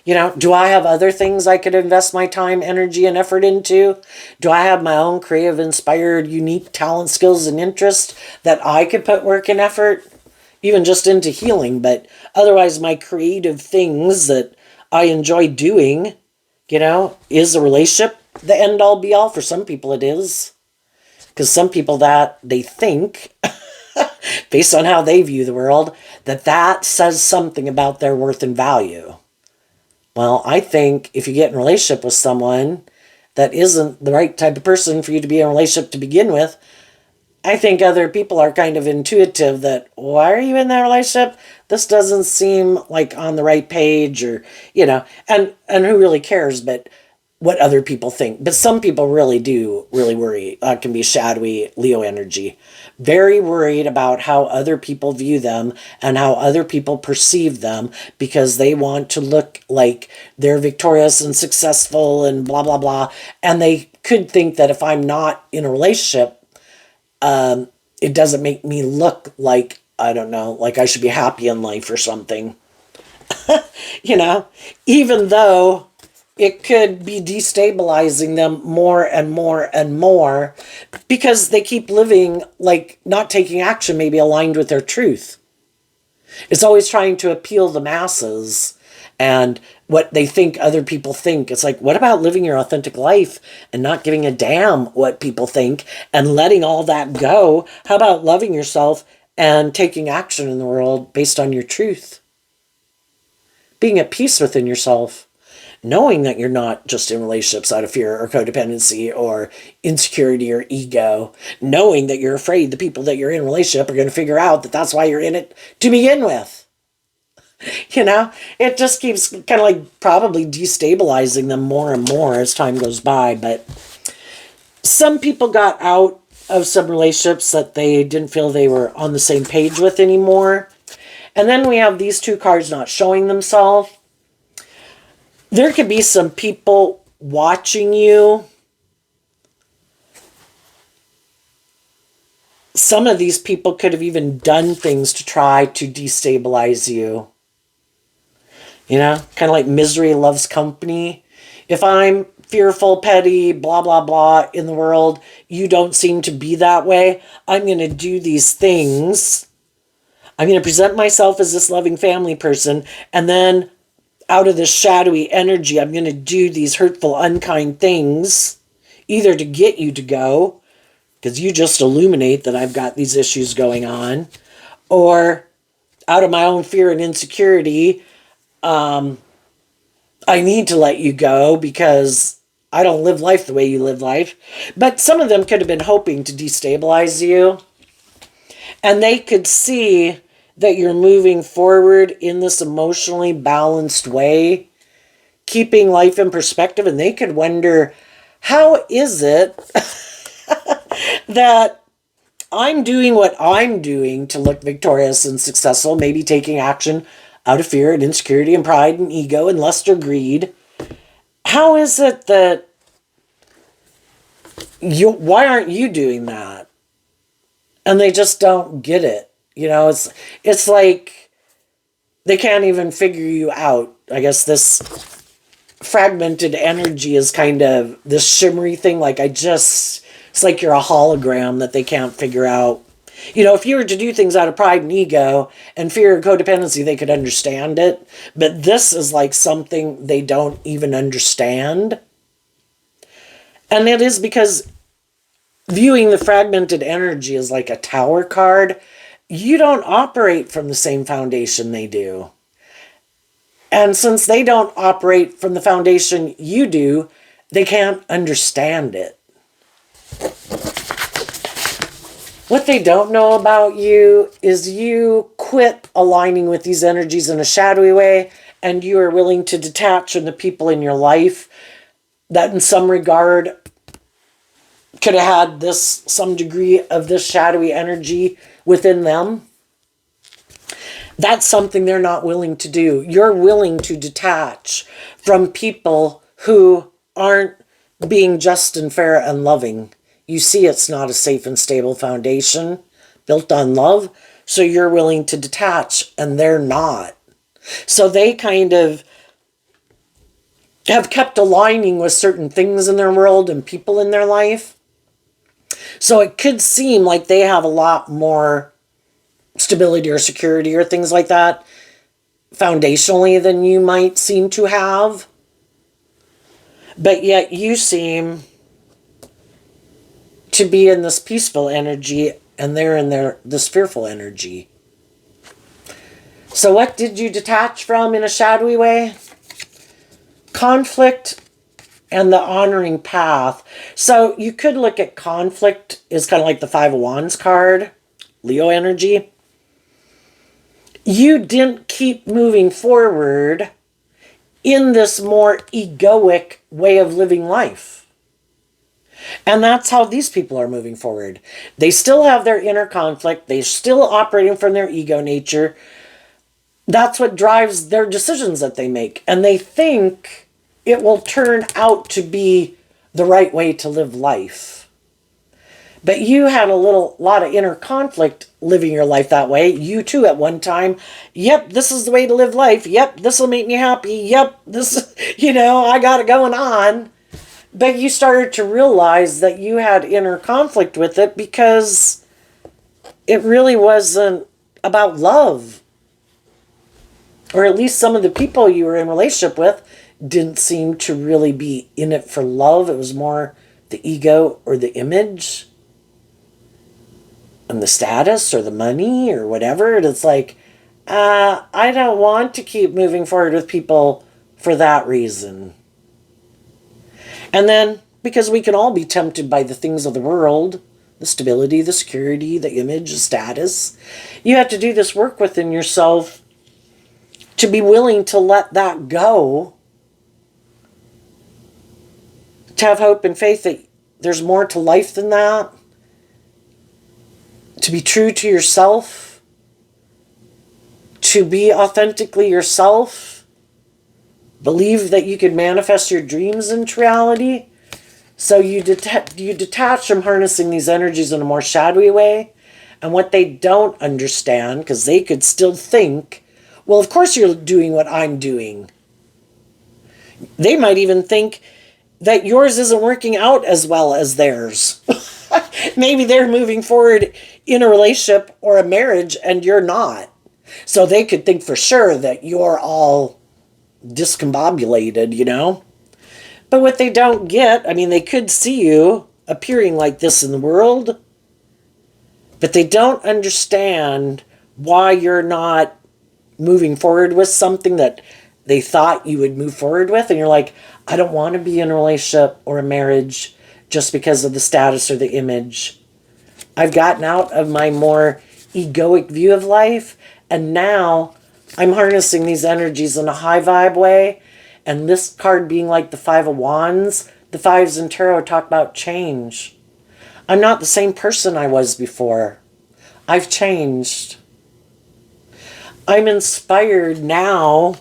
Do I have other things I could invest my time, energy, and effort into? Do I have my own creative, inspired, unique talent, skills, and interests that I could put work and effort, even just into healing? But otherwise, my creative things that I enjoy doing, is a relationship the end all be all? For some people it is. Because some people that they think, based on how they view the world, that says something about their worth and value. Well, I think if you get in a relationship with someone that isn't the right type of person for you to be in a relationship to begin with, I think other people are kind of intuitive that, why are you in that relationship? This doesn't seem like on the right page, or, and who really cares but what other people think. But some people really do really worry. Can be shadowy Leo energy. Very worried about how other people view them and how other people perceive them because they want to look like they're victorious and successful and blah, blah, blah. And they could think that if I'm not in a relationship, it doesn't make me look like, I don't know, like I should be happy in life or something. Even though it could be destabilizing them more and more and more because they keep living like not taking action, maybe aligned with their truth. It's always trying to appeal the masses and what they think other people think. It's like, what about living your authentic life and not giving a damn what people think and letting all that go? How about loving yourself and taking action in the world based on your truth? Being at peace within yourself. Knowing that you're not just in relationships out of fear or codependency or insecurity or ego. Knowing that you're afraid the people that you're in a relationship are going to figure out that that's why you're in it to begin with. It just keeps kind of like probably destabilizing them more and more as time goes by. But some people got out of some relationships that they didn't feel they were on the same page with anymore. And then we have these two cards not showing themselves. There could be some people watching you. Some of these people could have even done things to try to destabilize you. Kind of like misery loves company. If I'm fearful, petty, blah, blah, blah in the world, you don't seem to be that way. I'm going to do these things. I'm going to present myself as this loving family person, and then out of this shadowy energy, I'm going to do these hurtful, unkind things, either to get you to go, because you just illuminate that I've got these issues going on, or out of my own fear and insecurity, I need to let you go because I don't live life the way you live life. But some of them could have been hoping to destabilize you, and they could see that you're moving forward in this emotionally balanced way, keeping life in perspective, and they could wonder, how is it that I'm doing what I'm doing to look victorious and successful, maybe taking action out of fear and insecurity and pride and ego and lust or greed? How is it that why aren't you doing that? And they just don't get it. It's like they can't even figure you out. I guess this fragmented energy is kind of this shimmery thing. It's like you're a hologram that they can't figure out. If you were to do things out of pride and ego and fear and codependency, they could understand it. But this is like something they don't even understand. And it is because viewing the fragmented energy as like a tower card, you don't operate from the same foundation they do. And since they don't operate from the foundation you do, they can't understand it. What they don't know about you is you quit aligning with these energies in a shadowy way, and you are willing to detach from the people in your life that in some regard could have had some degree of this shadowy energy within them. That's something they're not willing to do. You're willing to detach from people who aren't being just and fair and loving. You see it's not a safe and stable foundation built on love, so you're willing to detach, and they're not. So they kind of have kept aligning with certain things in their world and people in their life. So it could seem like they have a lot more stability or security or things like that foundationally than you might seem to have. But yet you seem to be in this peaceful energy, and they're in this fearful energy. So what did you detach from in a shadowy way? Conflict and the honoring path. So you could look at conflict as kind of like the Five of Wands card, Leo energy. You didn't keep moving forward in this more egoic way of living life. And that's how these people are moving forward. They still have their inner conflict. They're still operating from their ego nature. That's what drives their decisions that they make. And they think it will turn out to be the right way to live life. But you had a lot of inner conflict living your life that way. You too at one time. Yep, this is the way to live life. Yep, this will make me happy. Yep, this, I got it going on. But you started to realize that you had inner conflict with it because it really wasn't about love. Or at least some of the people you were in relationship with didn't seem to really be in it for love. It was more the ego or the image and the status or the money or whatever. And it's like, I don't want to keep moving forward with people for that reason. And then, because we can all be tempted by the things of the world, the stability, the security, the image, the status, you have to do this work within yourself to be willing to let that go, to have hope and faith that there's more to life than that, to be true to yourself, to be authentically yourself, believe that you can manifest your dreams into reality. So you detach from harnessing these energies in a more shadowy way. And what they don't understand, because they could still think, well, of course you're doing what I'm doing. They might even think that yours isn't working out as well as theirs. Maybe they're moving forward in a relationship or a marriage and you're not. So they could think for sure that you're all discombobulated. But what they don't get, they could see you appearing like this in the world, but they don't understand why you're not moving forward with something that they thought you would move forward with. And you're like, I don't want to be in a relationship or a marriage just because of the status or the image. I've gotten out of my more egoic view of life, and now I'm harnessing these energies in a high vibe way. And this card being like the Five of Wands, the fives in tarot talk about change. I'm not the same person I was before. I've changed. I'm inspired now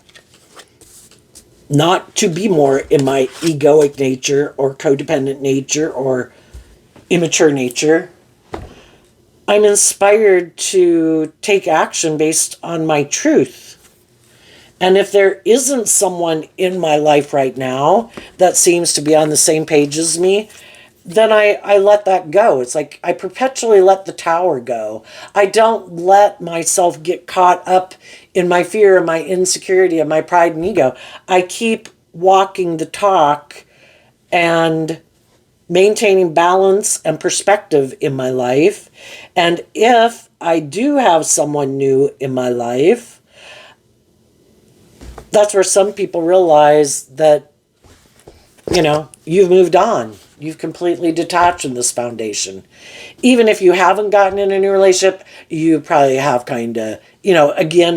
not to be more in my egoic nature or codependent nature or immature nature. I'm inspired to take action based on my truth. And if there isn't someone in my life right now that seems to be on the same page as me, then I let that go. It's like I perpetually let the tower go. I don't let myself get caught up in my fear and my insecurity and my pride and ego. I keep walking the talk and maintaining balance and perspective in my life. And if I do have someone new in my life, that's where some people realize that, you've moved on. You've completely detached from this foundation. Even if you haven't gotten in a new relationship, you probably have kind of, again,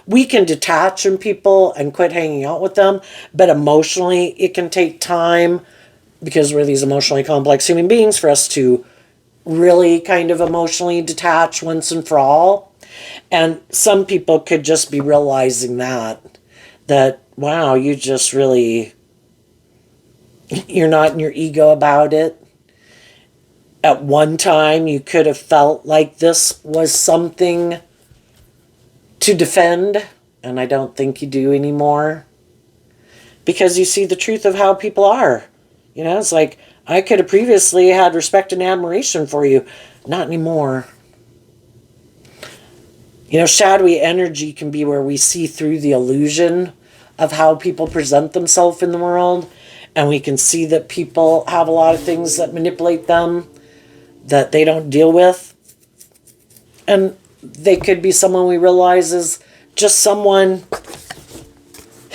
we can detach from people and quit hanging out with them, but emotionally, it can take time because we're these emotionally complex human beings for us to really kind of emotionally detach once and for all. And some people could just be realizing that, wow, you're not in your ego about it. At one time, you could have felt like this was something to defend, and I don't think you do anymore. Because you see the truth of how people are. It's like, I could have previously had respect and admiration for you. Not anymore. Shadowy energy can be where we see through the illusion of how people present themselves in the world. And we can see that people have a lot of things that manipulate them that they don't deal with. And they could be someone we realize is just someone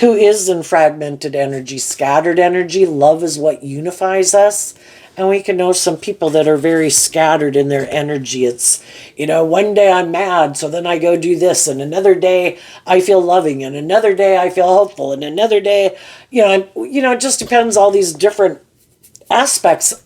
who is in fragmented energy, scattered energy. Love is what unifies us. And we can know some people that are very scattered in their energy. It's, one day I'm mad, so then I go do this. And another day I feel loving. And another day I feel helpful. And another day, it just depends all these different aspects.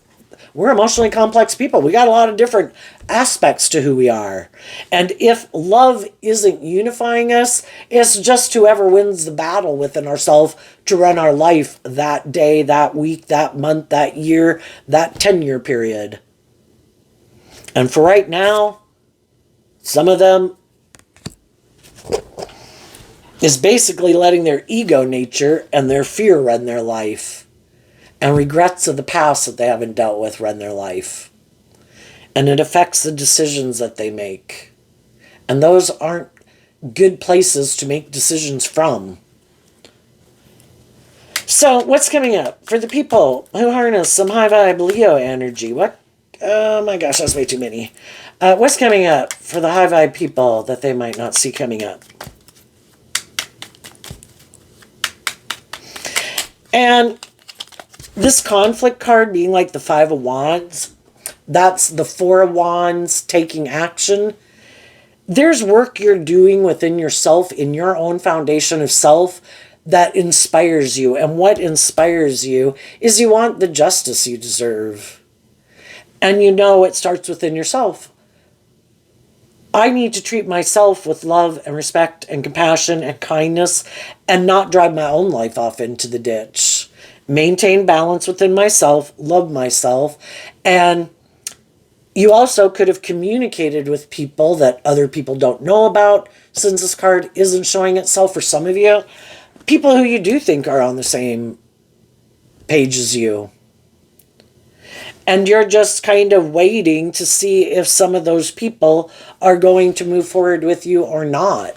We're emotionally complex people. We got a lot of different aspects to who we are. And if love isn't unifying us, it's just whoever wins the battle within ourselves to run our life that day, that week, that month, that year, that 10-year period. And for right now, some of them is basically letting their ego nature and their fear run their life. And regrets of the past that they haven't dealt with run their life. And it affects the decisions that they make. And those aren't good places to make decisions from. So, what's coming up for the people who harness some high vibe Leo energy? Oh my gosh, that's way too many. What's coming up for the high vibe people that they might not see coming up? And this conflict card being like the Five of Wands, that's the Four of Wands taking action. There's work you're doing within yourself, in your own foundation of self, that inspires you. And what inspires you is you want the justice you deserve. And it starts within yourself. I need to treat myself with love and respect and compassion and kindness and not drive my own life off into the ditch. Maintain balance within myself, love myself, and you also could have communicated with people that other people don't know about, since this card isn't showing itself for some of you. People who you do think are on the same page as you. And you're just kind of waiting to see if some of those people are going to move forward with you or not.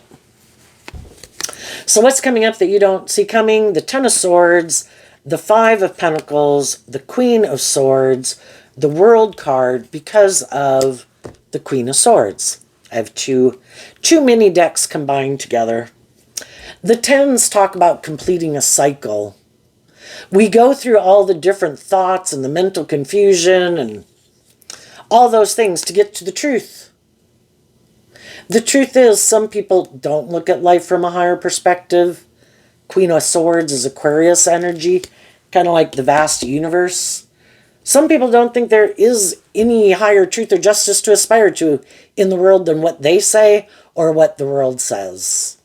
So what's coming up that you don't see coming? The Ten of Swords, the Five of Pentacles, the Queen of Swords, the World card, because of the Queen of Swords. I have two mini decks combined together. The Tens talk about completing a cycle. We go through all the different thoughts and the mental confusion and all those things to get to the truth. The truth is, some people don't look at life from a higher perspective. Queen of Swords is Aquarius energy, kind of like the vast universe. Some people don't think there is any higher truth or justice to aspire to in the world than what they say or what the world says.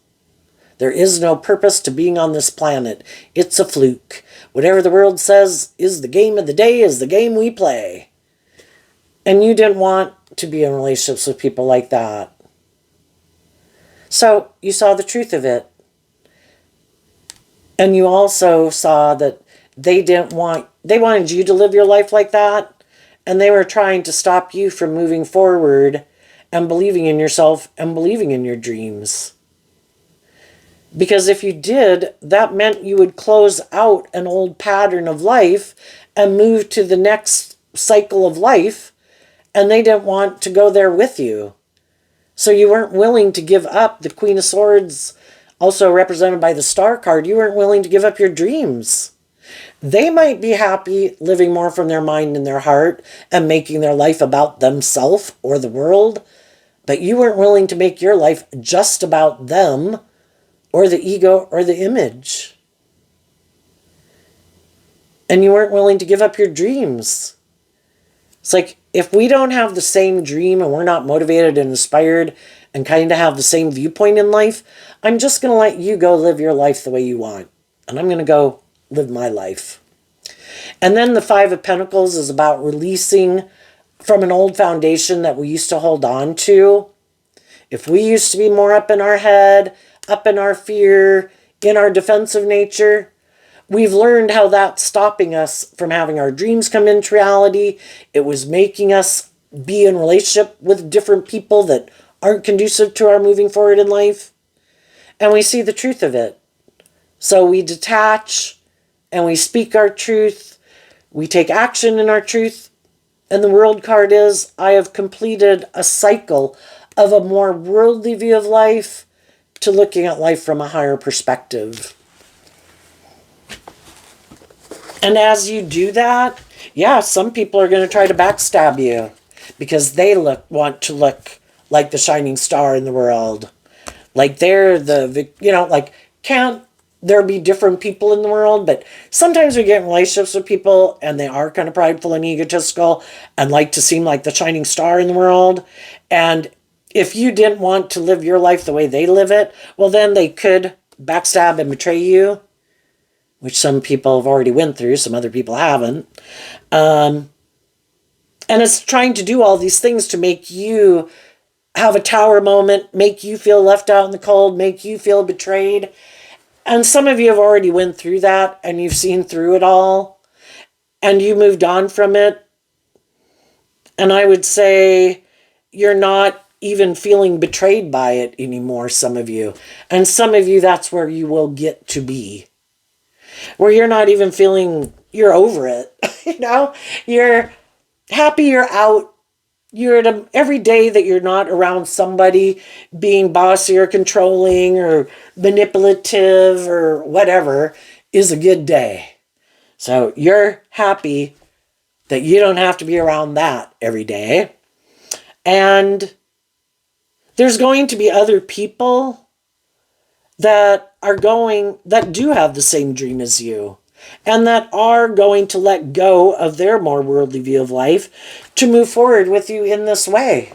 There is no purpose to being on this planet. It's a fluke. Whatever the world says is the game of the day, is the game we play. And you didn't want to be in relationships with people like that. So you saw the truth of it. And you also saw that they wanted you to live your life like that. And they were trying to stop you from moving forward and believing in yourself and believing in your dreams. Because if you did, that meant you would close out an old pattern of life and move to the next cycle of life, and they didn't want to go there with you. So you weren't willing to give up the Queen of Swords, also represented by the Star card. You weren't willing to give up your dreams. They might be happy living more from their mind and their heart and making their life about themselves or the world, but you weren't willing to make your life just about them or the ego or the image. And you weren't willing to give up your dreams. It's like, if we don't have the same dream and we're not motivated and inspired and kind of have the same viewpoint in life, I'm just going to let you go live your life the way you want. And I'm going to go live my life. And then the Five of Pentacles is about releasing from an old foundation that we used to hold on to. If we used to be more up in our head, up in our fear, in our defensive nature, we've learned how that's stopping us from having our dreams come into reality. It was making us be in relationship with different people that aren't conducive to our moving forward in life. And we see the truth of it. So we detach and we speak our truth. We take action in our truth. And the World card is, I have completed a cycle of a more worldly view of life to looking at life from a higher perspective. And as you do that, yeah, some people are going to try to backstab you because they want to look like the shining star in the world. Like they're the, like, can't there be different people in the world? But sometimes we get in relationships with people and they are kind of prideful and egotistical and like to seem like the shining star in the world. And if you didn't want to live your life the way they live it, well, then they could backstab and betray you, which some people have already went through, some other people haven't. And it's trying to do all these things to make you have a tower moment, make you feel left out in the cold, make you feel betrayed. And some of you have already went through that and you've seen through it all and you moved on from it. And I would say you're not even feeling betrayed by it anymore, some of you. And some of you, that's where you will get to be. Where you're not even feeling you're over it. You're happy you're out. You're at every day that you're not around somebody being bossy or controlling or manipulative or whatever is a good day. So you're happy that you don't have to be around that every day. And there's going to be other people that do have the same dream as you and that are going to let go of their more worldly view of life to move forward with you in this way.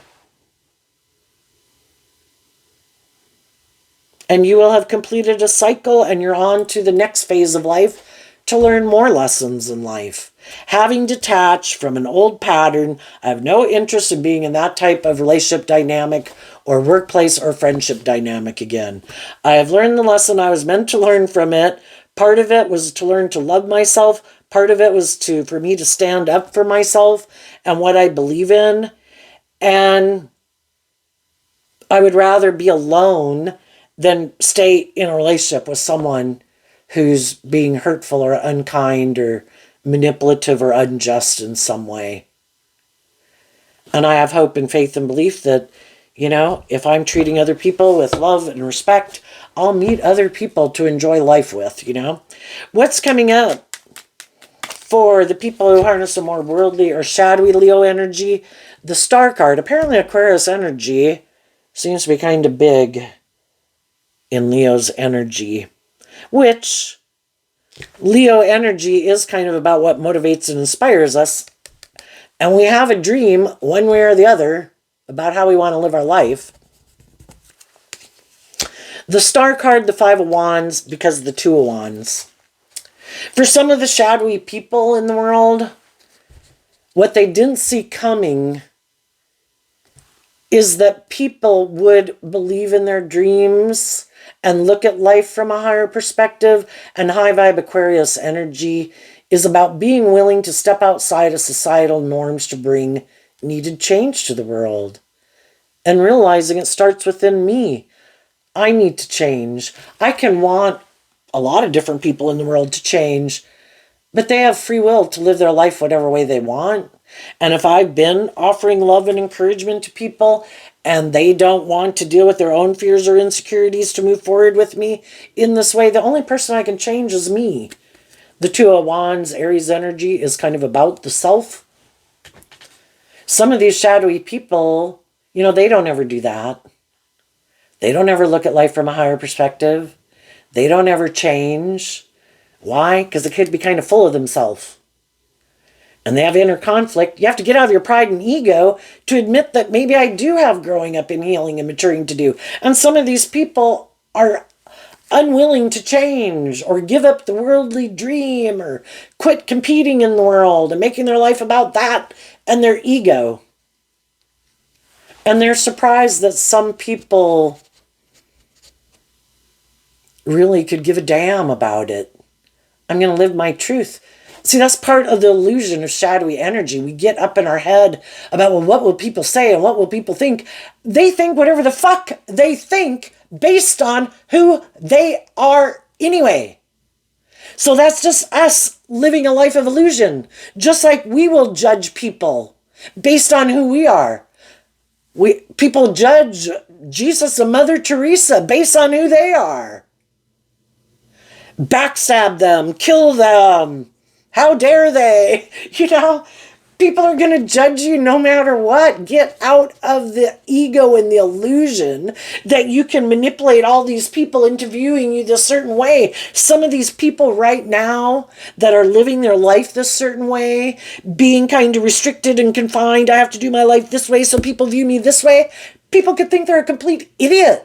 And you will have completed a cycle and you're on to the next phase of life to learn more lessons in life. Having detached from an old pattern, I have no interest in being in that type of relationship dynamic or workplace or friendship dynamic again. I have learned the lesson I was meant to learn from it. Part of it was to learn to love myself. Part of it was for me to stand up for myself and what I believe in. And I would rather be alone than stay in a relationship with someone who's being hurtful or unkind or manipulative or unjust in some way. And I have hope and faith and belief that, if I'm treating other people with love and respect, I'll meet other people to enjoy life with, What's coming up for the people who harness a more worldly or shadowy Leo energy? The Star card. Apparently Aquarius energy seems to be kind of big in Leo's energy, which Leo energy is kind of about what motivates and inspires us. And we have a dream, one way or the other, about how we want to live our life. The Star card, the Five of Wands, because of the Two of Wands. For some of the shadowy people in the world, what they didn't see coming is that people would believe in their dreams and look at life from a higher perspective. And high vibe Aquarius energy is about being willing to step outside of societal norms to bring needed change to the world. And realizing it starts within me. I need to change. I can want a lot of different people in the world to change, but they have free will to live their life whatever way they want. And if I've been offering love and encouragement to people and they don't want to deal with their own fears or insecurities to move forward with me in this way, the only person I can change is me. The Two of Wands, Aries energy, is kind of about the self. Some of these shadowy people, they don't ever do that. They don't ever look at life from a higher perspective. They don't ever change. Why? Because they could be kind of full of themselves. And they have inner conflict. You have to get out of your pride and ego to admit that maybe I do have growing up and healing and maturing to do. And some of these people are unwilling to change or give up the worldly dream or quit competing in the world and making their life about that and their ego. And they're surprised that some people really could give a damn about it. I'm going to live my truth. See, that's part of the illusion of shadowy energy. We get up in our head about, well, what will people say and what will people think? They think whatever the fuck they think based on who they are anyway. So that's just us living a life of illusion. Just like we will judge people based on who we are. People judge Jesus and Mother Teresa based on who they are. Backstab them, kill them. How dare they? People are going to judge you no matter what. Get out of the ego and the illusion that you can manipulate all these people into viewing you this certain way. Some of these people right now that are living their life this certain way, being kind of restricted and confined, I have to do my life this way so people view me this way, people could think they're a complete idiot.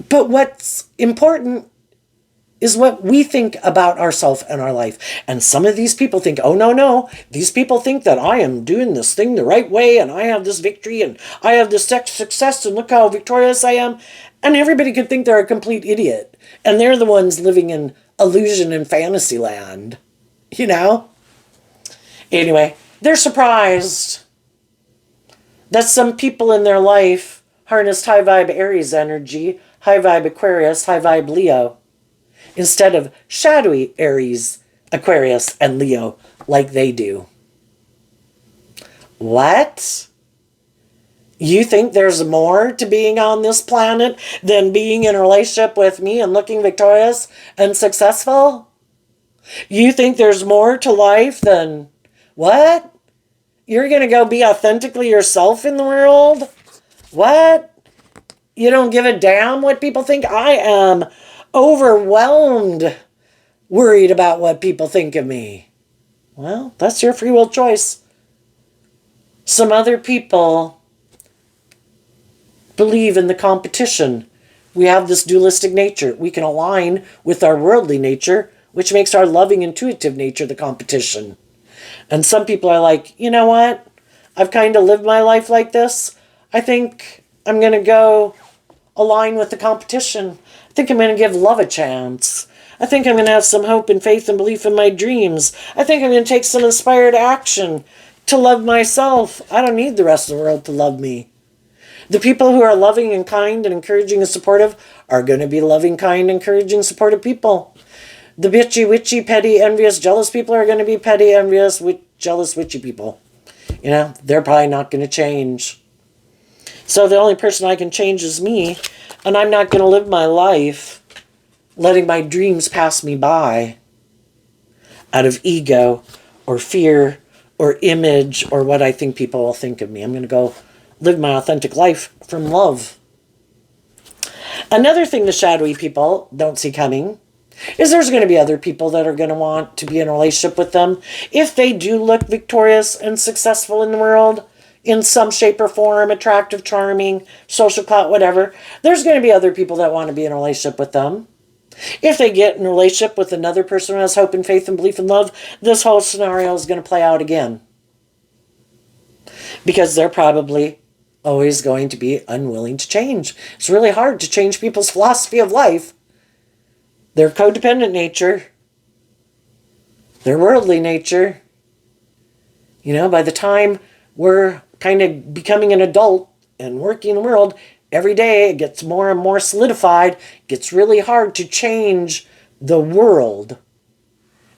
But what's important is what we think about ourselves and our life. And some of these people think, oh, no, these people think that I am doing this thing the right way and I have this victory and I have this success and look how victorious I am. And everybody could think they're a complete idiot. And they're the ones living in illusion and fantasy land, Anyway, they're surprised that some people in their life harnessed high vibe Aries energy, high vibe Aquarius, high vibe Leo, instead of shadowy Aries, Aquarius, and Leo like they do. What? You think there's more to being on this planet than being in a relationship with me and looking victorious and successful? You think there's more to life than what? You're going to go be authentically yourself in the world? What? You don't give a damn what people think? I am overwhelmed, worried about what people think of me. Well, that's your free will choice. Some other people believe in the competition. We have this dualistic nature. We can align with our worldly nature, which makes our loving, intuitive nature the competition. And some people are like, you know what? I've kind of lived my life like this. I think I'm going to go align with the competition. I think I'm going to give love a chance. I think I'm going to have some hope and faith and belief in my dreams. I think I'm going to take some inspired action to love myself. I don't need the rest of the world to love me. The people who are loving and kind and encouraging and supportive are going to be loving, kind, encouraging, supportive people. The bitchy, witchy, petty, envious, jealous people are going to be petty, envious, jealous, witchy people. They're probably not going to change. So the only person I can change is me, and I'm not going to live my life letting my dreams pass me by out of ego or fear or image or what I think people will think of me. I'm going to go live my authentic life from love. Another thing the shadowy people don't see coming is there's going to be other people that are going to want to be in a relationship with them. If they do look victorious and successful in the world, in some shape or form, attractive, charming, social clout, whatever, there's going to be other people that want to be in a relationship with them. If they get in a relationship with another person who has hope and faith and belief and love, this whole scenario is going to play out again. Because they're probably always going to be unwilling to change. It's really hard to change people's philosophy of life. Their codependent nature, their worldly nature. By the time we're kind of becoming an adult and working in the world, every day it gets more and more solidified. It gets really hard to change the world.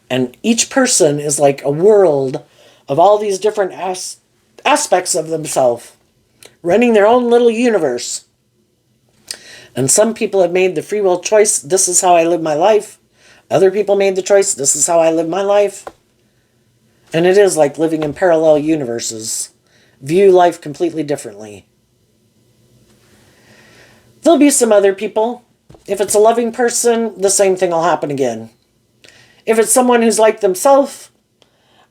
And each person is like a world of all these different aspects of themselves, running their own little universe. And some people have made the free will choice, this is how I live my life. Other people made the choice, this is how I live my life. And it is like living in parallel universes. View life completely differently. There'll be some other people. If it's a loving person, the same thing will happen again. If it's someone who's like themselves,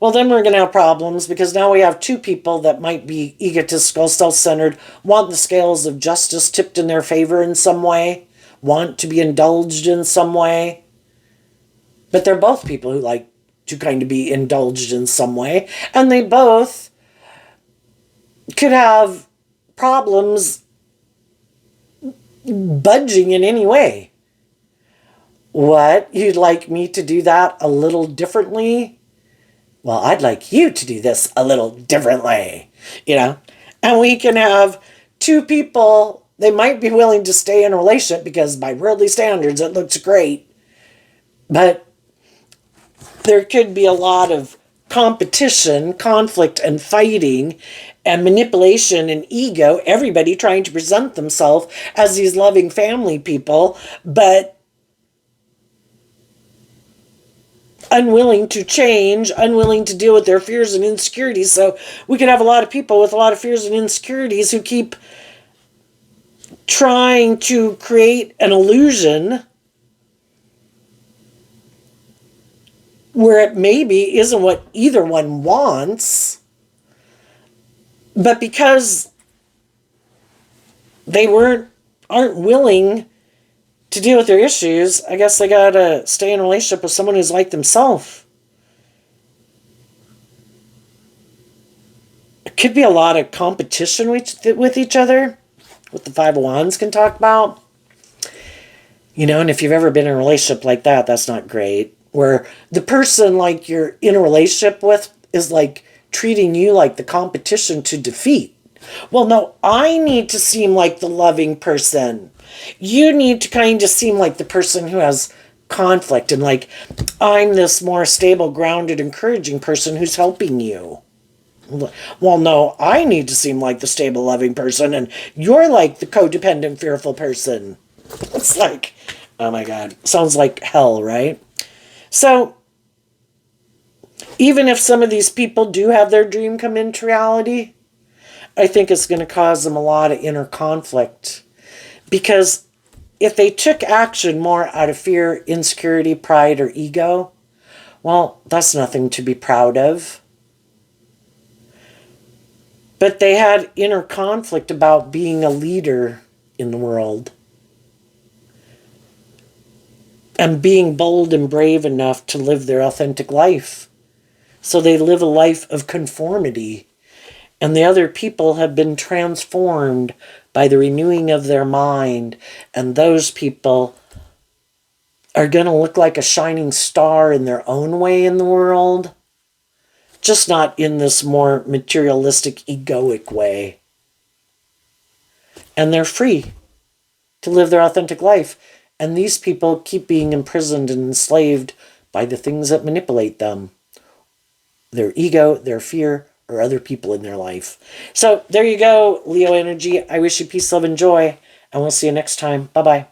well, then we're going to have problems, because now we have two people that might be egotistical, self-centered, want the scales of justice tipped in their favor in some way, want to be indulged in some way. But they're both people who like to kind of be indulged in some way, and they both could have problems budging in any way. What? You'd like me to do that a little differently? Well, I'd like you to do this a little differently, you know? And we can have two people, they might be willing to stay in a relationship because by worldly standards it looks great, but there could be a lot of competition, conflict, and fighting, and manipulation and ego, everybody trying to present themselves as these loving family people, but unwilling to change, unwilling to deal with their fears and insecurities. So we could have a lot of people with a lot of fears and insecurities who keep trying to create an illusion where it maybe isn't what either one wants, but because they aren't willing to deal with their issues, I guess they gotta stay in a relationship with someone who's like themselves. It could be a lot of competition with each other, what the Five of Wands can talk about. You know, and if you've ever been in a relationship like that, that's not great. Where the person like you're in a relationship with is like treating you like the competition to defeat. Well, no, I need to seem like the loving person. You need to kind of seem like the person who has conflict, and like, I'm this more stable, grounded, encouraging person who's helping you. Well, no, I need to seem like the stable, loving person, and you're like the codependent, fearful person. It's like, oh my God, sounds like hell, right? So, even if some of these people do have their dream come into reality, I think it's going to cause them a lot of inner conflict. Because if they took action more out of fear, insecurity, pride, or ego, well, that's nothing to be proud of. But they had inner conflict about being a leader in the world, and being bold and brave enough to live their authentic life. So they live a life of conformity. And the other people have been transformed by the renewing of their mind. And those people are going to look like a shining star in their own way in the world. Just not in this more materialistic, egoic way. And they're free to live their authentic life. And these people keep being imprisoned and enslaved by the things that manipulate them. Their ego, their fear, or other people in their life. So there you go, Leo energy. I wish you peace, love, and joy. And we'll see you next time. Bye-bye.